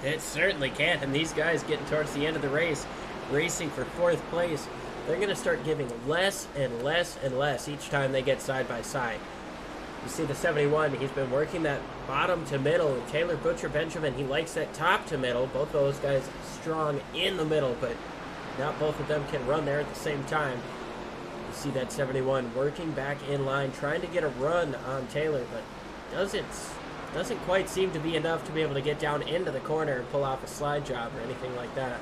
It certainly can, and these guys getting towards the end of the race, racing for 4th place, they're going to start giving less and less and less each time they get side by side. You see the 71, he's been working that bottom to middle, and Taylor Butcher Benjamin, he likes that top to middle. Both of those guys strong in the middle, but not both of them can run there at the same time. You see that 71 working back in line, trying to get a run on Taylor, but doesn't quite seem to be enough to be able to get down into the corner and pull off a slide job or anything like that.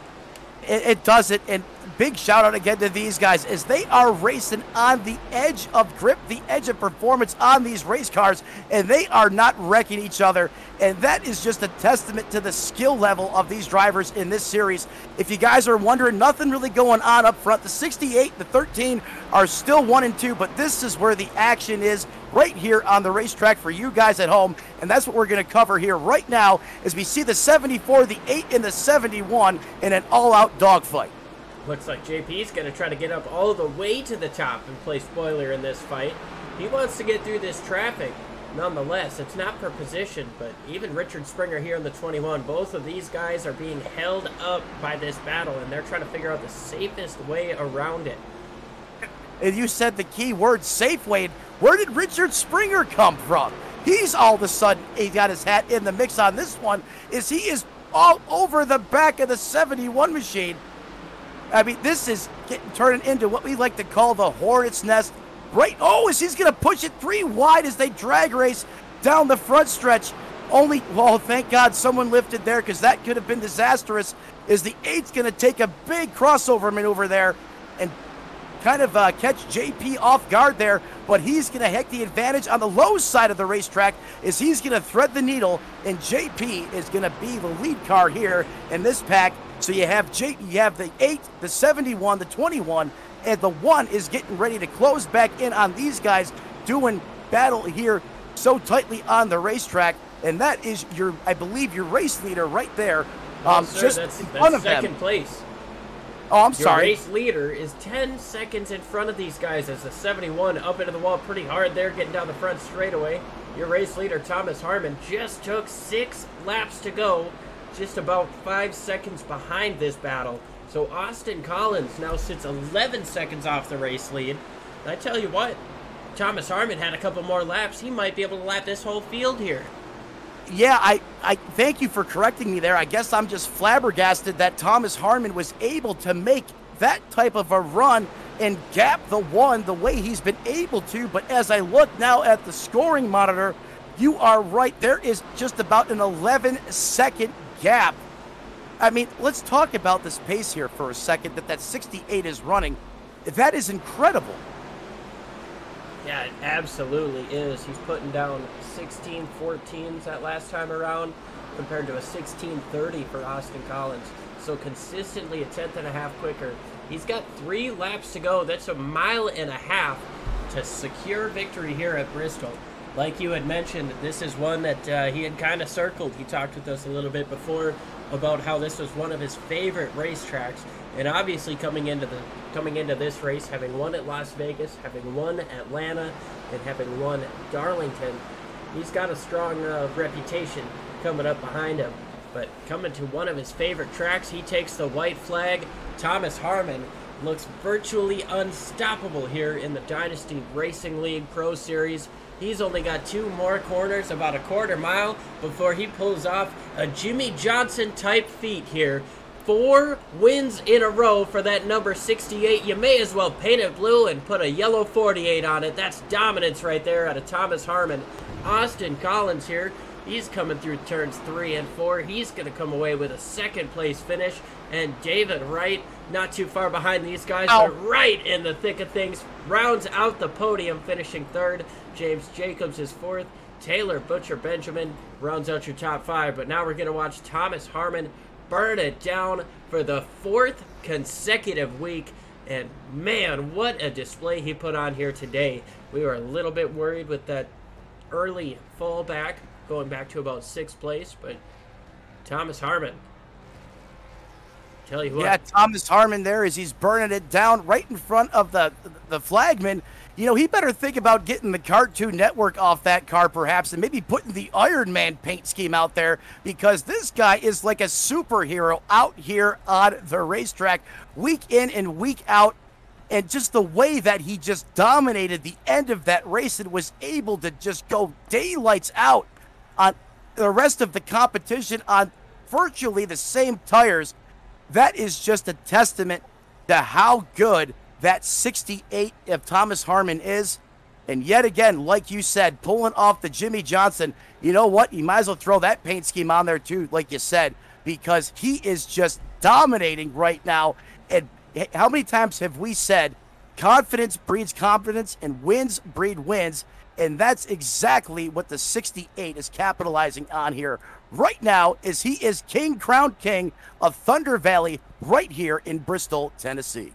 It doesn't, and big shout out again to these guys as they are racing on the edge of grip, the edge of performance on these race cars, and they are not wrecking each other, and that is just a testament to the skill level of these drivers in this series. If you guys are wondering, nothing really going on up front. The 68, the 13 are still 1 and 2, but this is where the action is right here on the racetrack for you guys at home, and that's what we're going to cover here right now as we see the 74, the 8, and the 71 in an all-out dogfight. Looks like JP's going to try to get up all the way to the top and play spoiler in this fight. He wants to get through this traffic. Nonetheless, it's not for position, but even Richard Springer here in the 21, both of these guys are being held up by this battle, and they're trying to figure out the safest way around it. And you said the key word, safe way. Where did Richard Springer come from? He's all of a sudden, he got his hat in the mix on this one, is he is all over the back of the 71 machine. I mean, this is turning into what we like to call the hornet's nest. Right, oh, as he's going to push it 3 wide as they drag race down the front stretch. Only, well, thank God someone lifted there because that could have been disastrous, as the 8's going to take a big crossover maneuver there and kind of catch JP off guard there, but he's going to have the advantage on the low side of the racetrack as he's going to thread the needle, and JP is going to be the lead car here in this pack. So you have the 8, the 71, the 21, and the 1 is getting ready to close back in on these guys doing battle here so tightly on the racetrack, and that is your, I believe, your race leader right there. Sir, just that's in front of second them. place. Oh, I'm Your sorry. race leader is 10 seconds in front of these guys as the 71 up into the wall pretty hard there, getting down the front straightaway. Your race leader, Thomas Harmon, just took 6 laps to go, just about 5 seconds behind this battle. So Austin Collins now sits 11 seconds off the race lead. And I tell you what, Thomas Harmon had a couple more laps. He might be able to lap this whole field here. Yeah, I thank you for correcting me there. I guess I'm just flabbergasted that Thomas Harmon was able to make that type of a run and gap the 1 the way he's been able to. But as I look now at the scoring monitor, you are right. There is just about an 11-second gap. I mean, let's talk about this pace here for a second that 68 is running. That is incredible. Yeah, it absolutely is. He's putting down 16-14s that last time around compared to a 16-30 for Austin Collins. So consistently a 10th and a half quicker. He's got 3 laps to go. That's a mile and a half to secure victory here at Bristol. Like you had mentioned, this is one that he had kind of circled. He talked with us a little bit before about how this was one of his favorite racetracks. And obviously coming into this race, having won at Las Vegas, having won Atlanta, and having won Darlington, he's got a strong reputation coming up behind him. But coming to one of his favorite tracks, he takes the white flag. Thomas Harmon looks virtually unstoppable here in the Dynasty Racing League Pro Series. He's only got 2 more corners, about a quarter mile, before he pulls off a Jimmy Johnson type feat here. 4 wins in a row for that number 68. You may as well paint it blue and put a yellow 48 on it. That's dominance right there out of Thomas Harmon. Austin Collins here, he's coming through turns 3 and 4. He's going to come away with a 2nd place finish. And David Wright, not too far behind these guys, but right in the thick of things, rounds out the podium, finishing 3rd. James Jacobs is 4th. Taylor Butcher Benjamin rounds out your top 5. But now we're going to watch Thomas Harmon burn it down for the 4th consecutive week. And man, what a display he put on here today. We were a little bit worried with that early fallback, going back to about 6th place, but Thomas Harmon Tell you what. Yeah, Thomas Harmon there as he's burning it down right in front of the flagman. You know, he better think about getting the Cartoon Network off that car perhaps and maybe putting the Iron Man paint scheme out there, because this guy is like a superhero out here on the racetrack week in and week out. And just the way that he just dominated the end of that race and was able to just go daylights out on the rest of the competition on virtually the same tires. That is just a testament to how good that 68 of Thomas Harmon is. And yet again, like you said, pulling off the Jimmy Johnson, you know what? You might as well throw that paint scheme on there too, like you said, because he is just dominating right now. And how many times have we said confidence breeds confidence and wins breed wins? And that's exactly what the 68 is capitalizing on here right now, as he is crowned king of Thunder Valley right here in Bristol, Tennessee.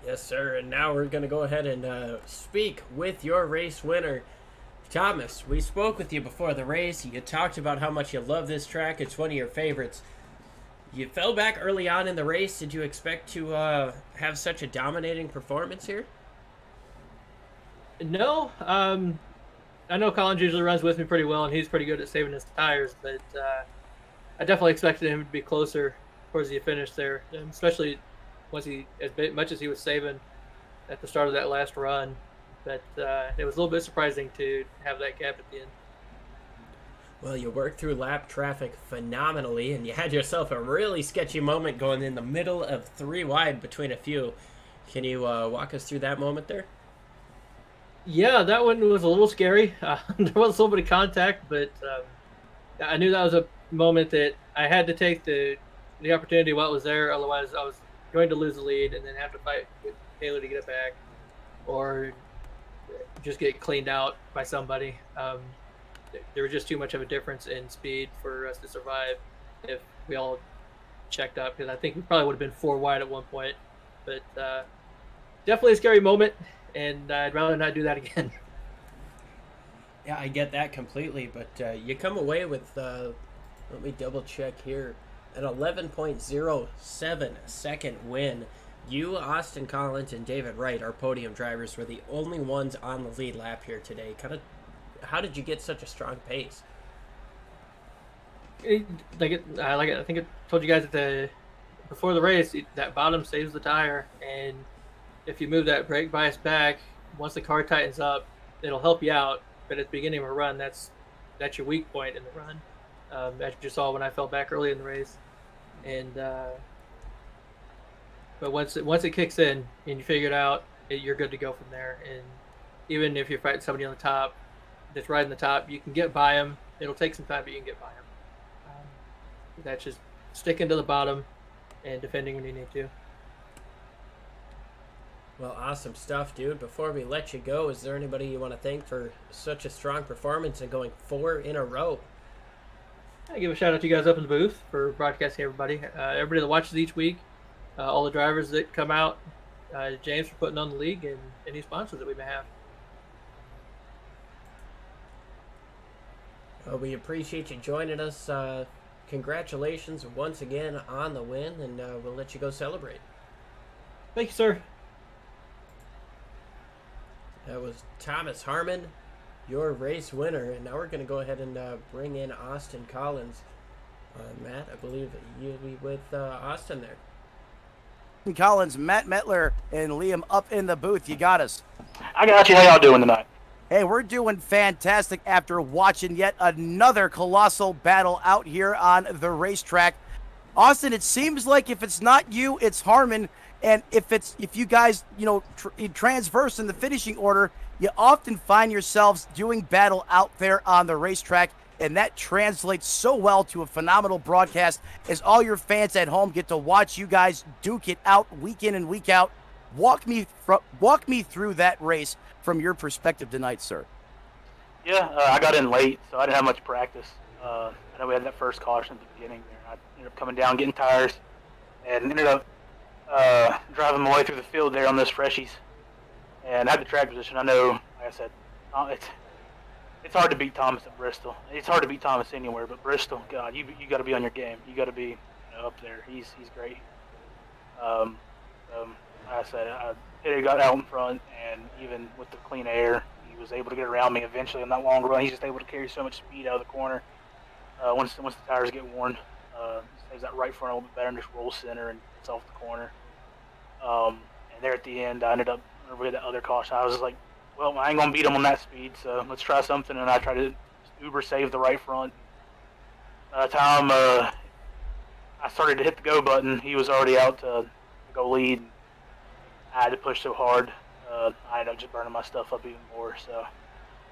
Yes, sir. And now we're going to go ahead and speak with your race winner. Thomas, we spoke with you before the race. You talked about how much you love this track. It's one of your favorites. You fell back early on in the race. Did you expect to have such a dominating performance here? No. I know Collins usually runs with me pretty well, and he's pretty good at saving his tires, but I definitely expected him to be closer towards the finish there, especially once as much as he was saving at the start of that last run. But it was a little bit surprising to have that gap at the end. Well, you worked through lap traffic phenomenally, and you had yourself a really sketchy moment going in the middle of 3 wide between a few. Can you walk us through that moment there? Yeah, that one was a little scary. There wasn't so many contact, but I knew that was a moment that I had to take the opportunity while it was there. Otherwise, I was going to lose the lead and then have to fight with Taylor to get it back, or just get cleaned out by somebody. There was just too much of a difference in speed for us to survive if we all checked up, because I think we probably would have been 4 wide at one point. But definitely a scary moment, and I'd rather not do that again. Yeah, I get that completely, but you come away with, let me double check here, an 11.07 second win. You, Austin Collins, and David Wright, our podium drivers, were the only ones on the lead lap here today. How did you get such a strong pace? I think I told you guys before the race, that bottom saves the tire, and if you move that brake bias back, once the car tightens up, it'll help you out. But at the beginning of a run, that's your weak point in the run. As you saw when I fell back early in the race, and but once it kicks in and you figure it out, you're good to go from there. And even if you're fighting somebody on the top that's riding the top, you can get by them. It'll take some time, but you can get by them. That's just sticking to the bottom and defending when you need to. Well, awesome stuff, dude. Before we let you go, is there anybody you want to thank for such a strong performance and going 4 in a row? I give a shout out to you guys up in the booth for broadcasting everybody. Everybody that watches each week, all the drivers that come out, James for putting on the league, and any sponsors that we may have. Well, we appreciate you joining us. Congratulations once again on the win, and we'll let you go celebrate. Thank you, sir. That was Thomas Harmon, your race winner. And now we're going to go ahead and bring in Austin Collins. Matt, I believe you'll be with Austin there. Collins, Matt Metler, and Liam up in the booth. You got us. I got you. How y'all doing tonight? Hey, we're doing fantastic after watching yet another colossal battle out here on the racetrack. Austin, it seems like if it's not you, it's Harmon. And if you guys, transverse in the finishing order, you often find yourselves doing battle out there on the racetrack. And that translates so well to a phenomenal broadcast as all your fans at home get to watch you guys duke it out week in and week out. Walk me through that race from your perspective tonight, sir. Yeah, I got in late, so I didn't have much practice. I know we had that first caution at the beginning there. I ended up coming down, getting tires, and ended up driving my way through the field there on those freshies. And I had the track position. I know, like I said, it's hard to beat Thomas at Bristol. It's hard to beat Thomas anywhere, but Bristol, God, you got to be on your game. You got to be up there. He's great. Like I said, Petty got out in front, and even with the clean air, he was able to get around me eventually on that long run. He's just able to carry so much speed out of the corner. Once the tires get worn, saves that right front a little bit better and just rolls center and gets off the corner. And there at the end, I ended up with that other caution. I was just like, well, I ain't gonna beat him on that speed, so let's try something. And I tried to uber save the right front. By the time I started to hit the go button, he was already out to go lead. I had to push so hard. I ended up just burning my stuff up even more. So,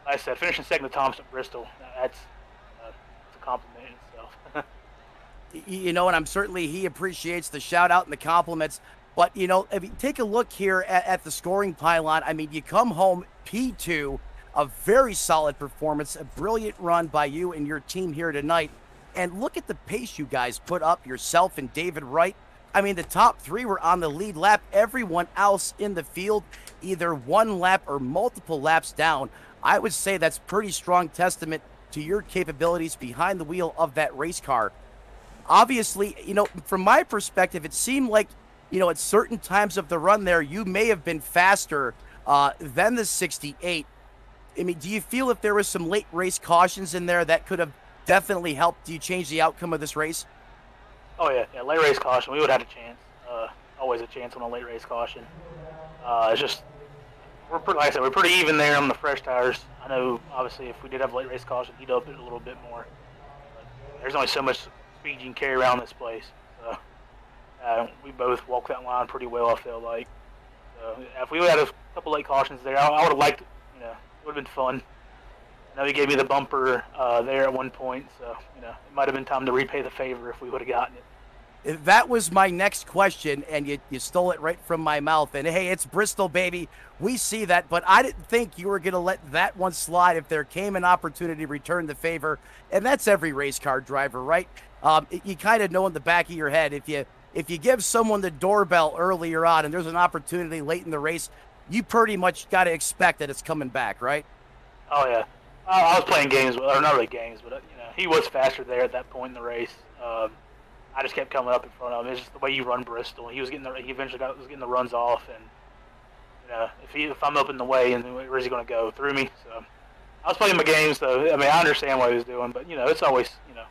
like I said, finishing second to Thomas at Bristol, that's a compliment in itself. You know, and he appreciates the shout out and the compliments. But, you know, if you take a look here at the scoring pylon, I mean, you come home P2, a very solid performance, a brilliant run by you and your team here tonight. And look at the pace you guys put up, yourself and David Wright. I mean, the top three were on the lead lap. Everyone else in the field, either one lap or multiple laps down. I would say that's pretty strong testament to your capabilities behind the wheel of that race car. Obviously, you know, from my perspective, it seemed like, you know, at certain times of the run there, you may have been faster than the 68. I mean, do you feel if there was some late race cautions in there that could have definitely helped you change the outcome of this race? Oh, yeah, late race caution. We would have had a chance. Always a chance on a late race caution. It's just, like I said, we're pretty even there on the fresh tires. I know, obviously, if we did have a late race caution, he'd up it a little bit more. But there's only so much speed you can carry around this place. So, we both walked that line pretty well, I feel like. So, if we would have had a couple late cautions there, I would have liked it. You know, it would have been fun. I know he gave me the bumper there at one point, so, you know, it might have been time to repay the favor if we would have gotten it. That was my next question, and you stole it right from my mouth. And, hey, it's Bristol, baby. We see that, but I didn't think you were going to let that one slide if there came an opportunity to return the favor. And that's every race car driver, right? You kind of know in the back of your head, if you give someone the doorbell earlier on and there's an opportunity late in the race, you pretty much got to expect that it's coming back, right? Oh, yeah. I was playing games, or not really games, but, you know, he was faster there at that point in the race. I just kept coming up in front of him. It's just the way you run Bristol. He eventually was getting the runs off, and, you know, if I'm up in the way, and where's he going to go? Through me? So I was playing my games, so, I mean, I understand what he was doing, but, you know, it's always, you know,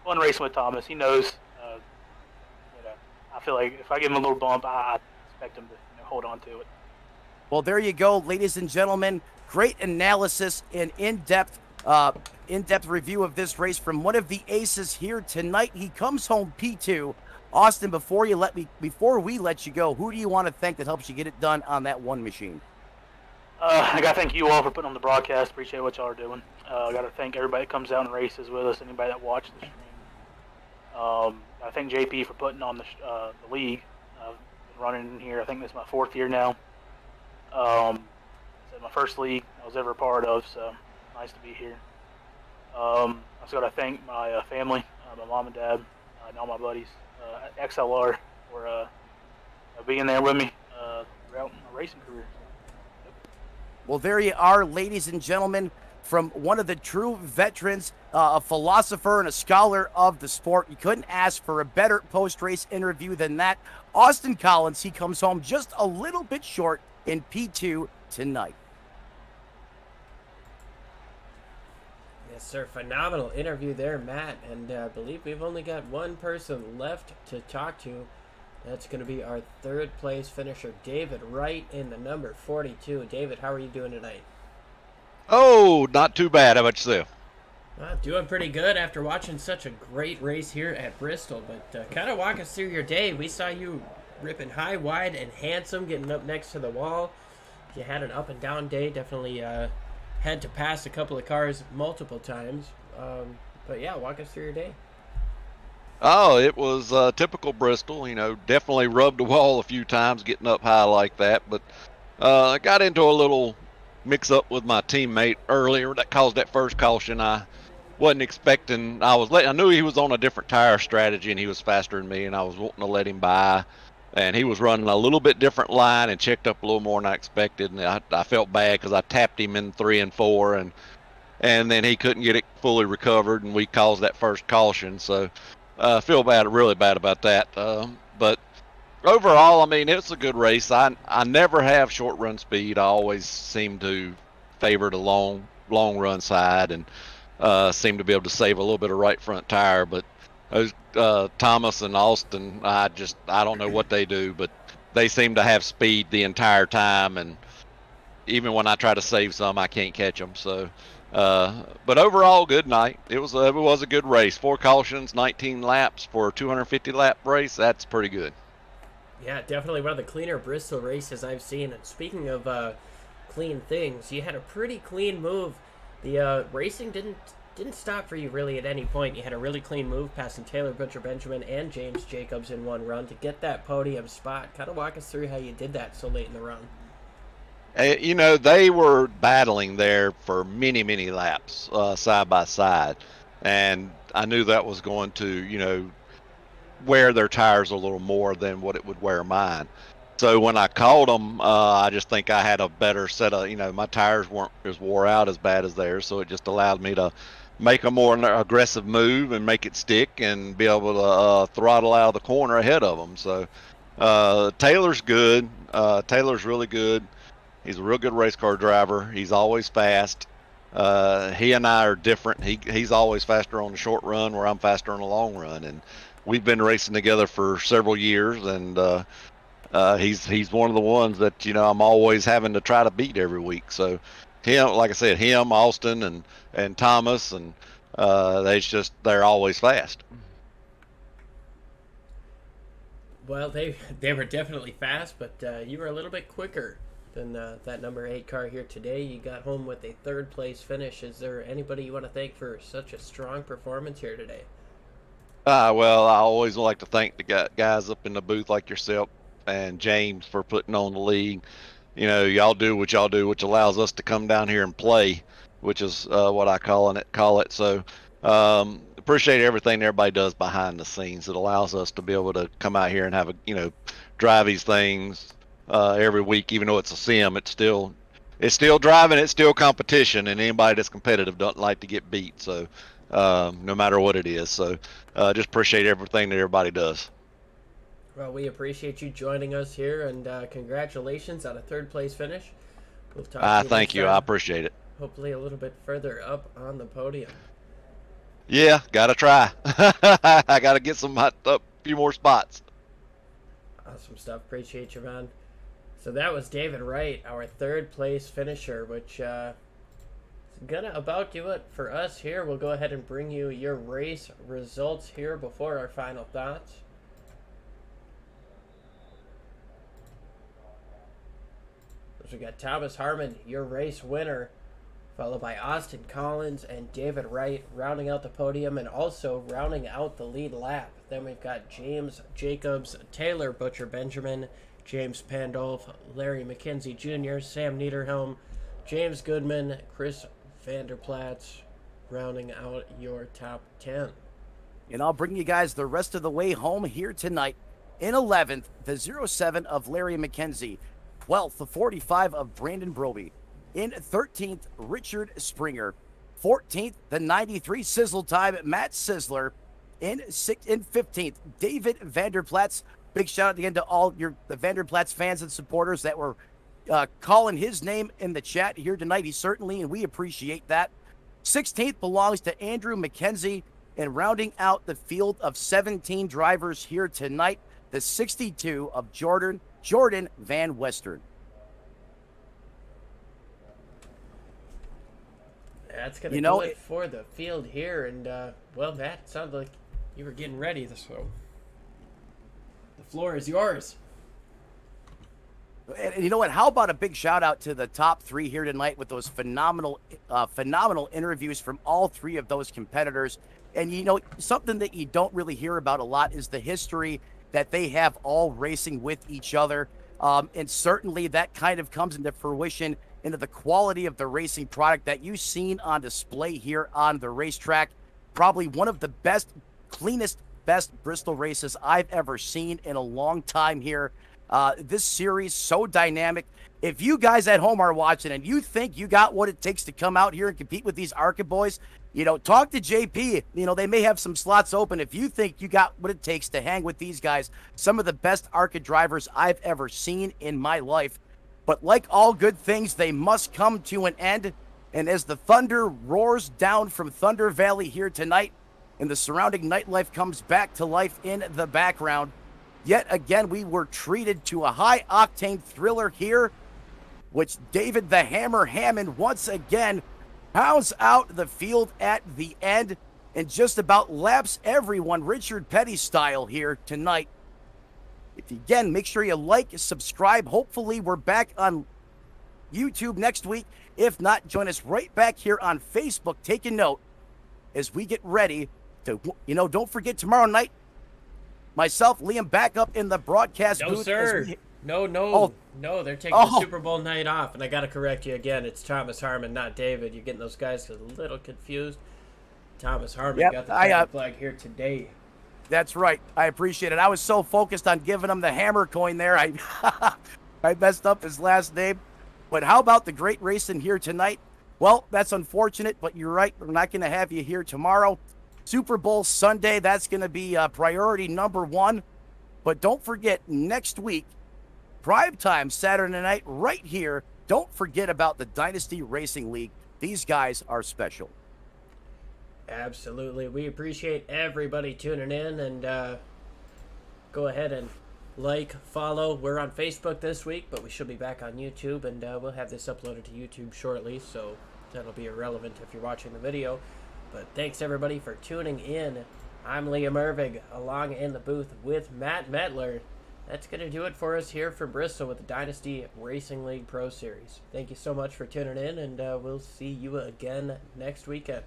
fun racing with Thomas. He knows, you know, I feel like if I give him a little bump, I expect him to, you know, hold on to it. Well, there you go, ladies and gentlemen. Great analysis and in-depth review of this race from one of the aces here tonight. He comes home P2. Austin, before we let you go, who do you want to thank that helps you get it done on that one machine? I got to thank you all for putting on the broadcast. Appreciate what y'all are doing. I got to thank everybody that comes out and races with us, anybody that watches the stream. I thank JP for putting on the league. I've been running in here. I think this is my 4th year now. It's my first league I was ever a part of, so nice to be here. I also got to thank my family, my mom and dad, and all my buddies at XLR for being there with me throughout my racing career. Yep. Well, there you are, ladies and gentlemen, from one of the true veterans, a philosopher and a scholar of the sport. You couldn't ask for a better post-race interview than that. Austin Collins, he comes home just a little bit short in P2 tonight. Yes, sir. Phenomenal interview there, Matt. And I believe we've only got one person left to talk to. That's going to be our 3rd place finisher, David Wright, in the number 42. David, how are you doing tonight? Oh, not too bad. How about yourself? Doing pretty good after watching such a great race here at Bristol. But kind of walk us through your day. We saw you ripping high, wide, and handsome, getting up next to the wall. You had an up and down day. Definitely had to pass a couple of cars multiple times. But yeah, walk us through your day. Oh, it was typical Bristol. You know, definitely rubbed the wall a few times getting up high like that. But I got into a little mix-up with my teammate earlier that caused that first caution. I wasn't expecting. I knew he was on a different tire strategy and he was faster than me, and I was wanting to let him by. And he was running a little bit different line and checked up a little more than I expected. And I felt bad because I tapped him in 3 and 4, and then he couldn't get it fully recovered, and we caused that first caution. So feel really bad about that. But overall, I mean, it's a good race. I never have short run speed. I always seem to favor the long run side, and seem to be able to save a little bit of right front tire. But those Thomas and Austin, I don't know what they do, but they seem to have speed the entire time, and even when I try to save some, I can't catch them. So, but overall, good night. It was a good race. 4 cautions, 19 laps for a 250 lap race. That's pretty good. Yeah, definitely one of the cleaner Bristol races I've seen. And speaking of clean things, you had a pretty clean move. The racing didn't stop for you really at any point. You had a really clean move, passing Taylor Butcher Benjamin and James Jacobs in one run to get that podium spot. Kind of walk us through how you did that so late in the run. You know, they were battling there for many, many laps, side by side. And I knew that was going to, you know, wear their tires a little more than what it would wear mine. So when I called them, I just think I had a better set of, you know, my tires weren't as wore out as bad as theirs. So it just allowed me to make a more aggressive move and make it stick and be able to throttle out of the corner ahead of them. So Taylor's good. Taylor's really good. He's a real good race car driver. He's always fast. He and I are different. He's always faster on the short run, where I'm faster on the long run. And we've been racing together for several years, and he's one of the ones that, you know, I'm always having to try to beat every week. So him, like I said, him, Austin, and Thomas, and they're always fast. Well, they were definitely fast, but you were a little bit quicker than that number 8 car here today. You got home with a 3rd place finish. Is there anybody you want to thank for such a strong performance here today? Well, I always like to thank the guys up in the booth like yourself and James for putting on the league. You know, y'all do what y'all do, which allows us to come down here and play, which is what I call it. So appreciate everything everybody does behind the scenes. It allows us to be able to come out here and have drive these things every week. Even though it's a sim, it's still driving, it's still competition, and anybody that's competitive doesn't like to get beat. So no matter what it is. So just appreciate everything that everybody does. Well, we appreciate you joining us here, and congratulations on a 3rd place finish. We'll talk to you thank you. I appreciate it. Hopefully a little bit further up on the podium. Yeah, gotta try. I gotta get a few more spots. Awesome stuff. Appreciate you, man. So that was David Wright, our 3rd place finisher, which is gonna about do it for us here. We'll go ahead and bring you your race results here before our final thoughts. So we got Thomas Harmon, your race winner, followed by Austin Collins and David Wright rounding out the podium and also rounding out the lead lap. Then we've got James Jacobs, Taylor Butcher Benjamin, James Pandolf, Larry McKenzie Jr., Sam Niederhelm, James Goodman, Chris Vanderplatz, rounding out your top 10. And I'll bring you guys the rest of the way home here tonight. In 11th, the 07 of Larry McKenzie. 12th, the 45 of Brandon Broby. In 13th, Richard Springer. 14th, the 93 Sizzle Time, Matt Sizzler. In 15th, David Vanderplatz. Big shout out again to all the Vanderplatz fans and supporters that were calling his name in the chat here tonight. He certainly, and we appreciate that. 16th belongs to Andrew McKenzie. And rounding out the field of 17 drivers here tonight, the 62 of Jordan Van Western. That's going to do it for the field here. And, well, Matt, sounded like you were getting ready. So the floor is yours. And you know what? How about a big shout out to the top 3 here tonight with those phenomenal interviews from all 3 of those competitors. And, you know, something that you don't really hear about a lot is the history that they have all racing with each other. And certainly that kind of comes into fruition into the quality of the racing product that you've seen on display here on the racetrack. Probably one of the best, cleanest, best Bristol races I've ever seen in a long time here. This series, so dynamic. If you guys at home are watching and you think you got what it takes to come out here and compete with these ARCA boys, talk to JP. They may have some slots open if you think you got what it takes to hang with these guys. Some of the best ARCA drivers I've ever seen in my life. But like all good things, they must come to an end. And as the thunder roars down from Thunder Valley here tonight, and the surrounding nightlife comes back to life in the background, yet again, we were treated to a high-octane thriller here, which David the Hammer Hammond once again pounds out the field at the end and just about laps everyone Richard Petty style here tonight. Again, make sure you like, subscribe. Hopefully, we're back on YouTube next week. If not, join us right back here on Facebook. Take a note as we get ready to, don't forget tomorrow night, myself, Liam, back up in the broadcast booth. No, sir. No, they're taking the Super Bowl night off, and I got to correct you again. It's Thomas Harmon, not David. You're getting those guys a little confused. Thomas Harmon got the flag here today. That's right. I appreciate it. I was so focused on giving him the hammer coin there. I messed up his last name. But how about the great racing here tonight? Well, that's unfortunate, but you're right. We're not going to have you here tomorrow. Super Bowl Sunday, that's going to be priority number one. But don't forget, next week, prime time Saturday night right here. Don't forget about the Dynasty Racing League. These guys are special. Absolutely. We appreciate everybody tuning in, and go ahead and follow. We're on Facebook this week, but we should be back on YouTube, and we'll have this uploaded to YouTube shortly, so that'll be irrelevant if you're watching the video. But thanks everybody for tuning in. I'm Liam Ervig, along in the booth with Matt Metler. That's going to do it for us here from Bristol with the Dynasty Racing League Pro Series. Thank you so much for tuning in, and we'll see you again next weekend.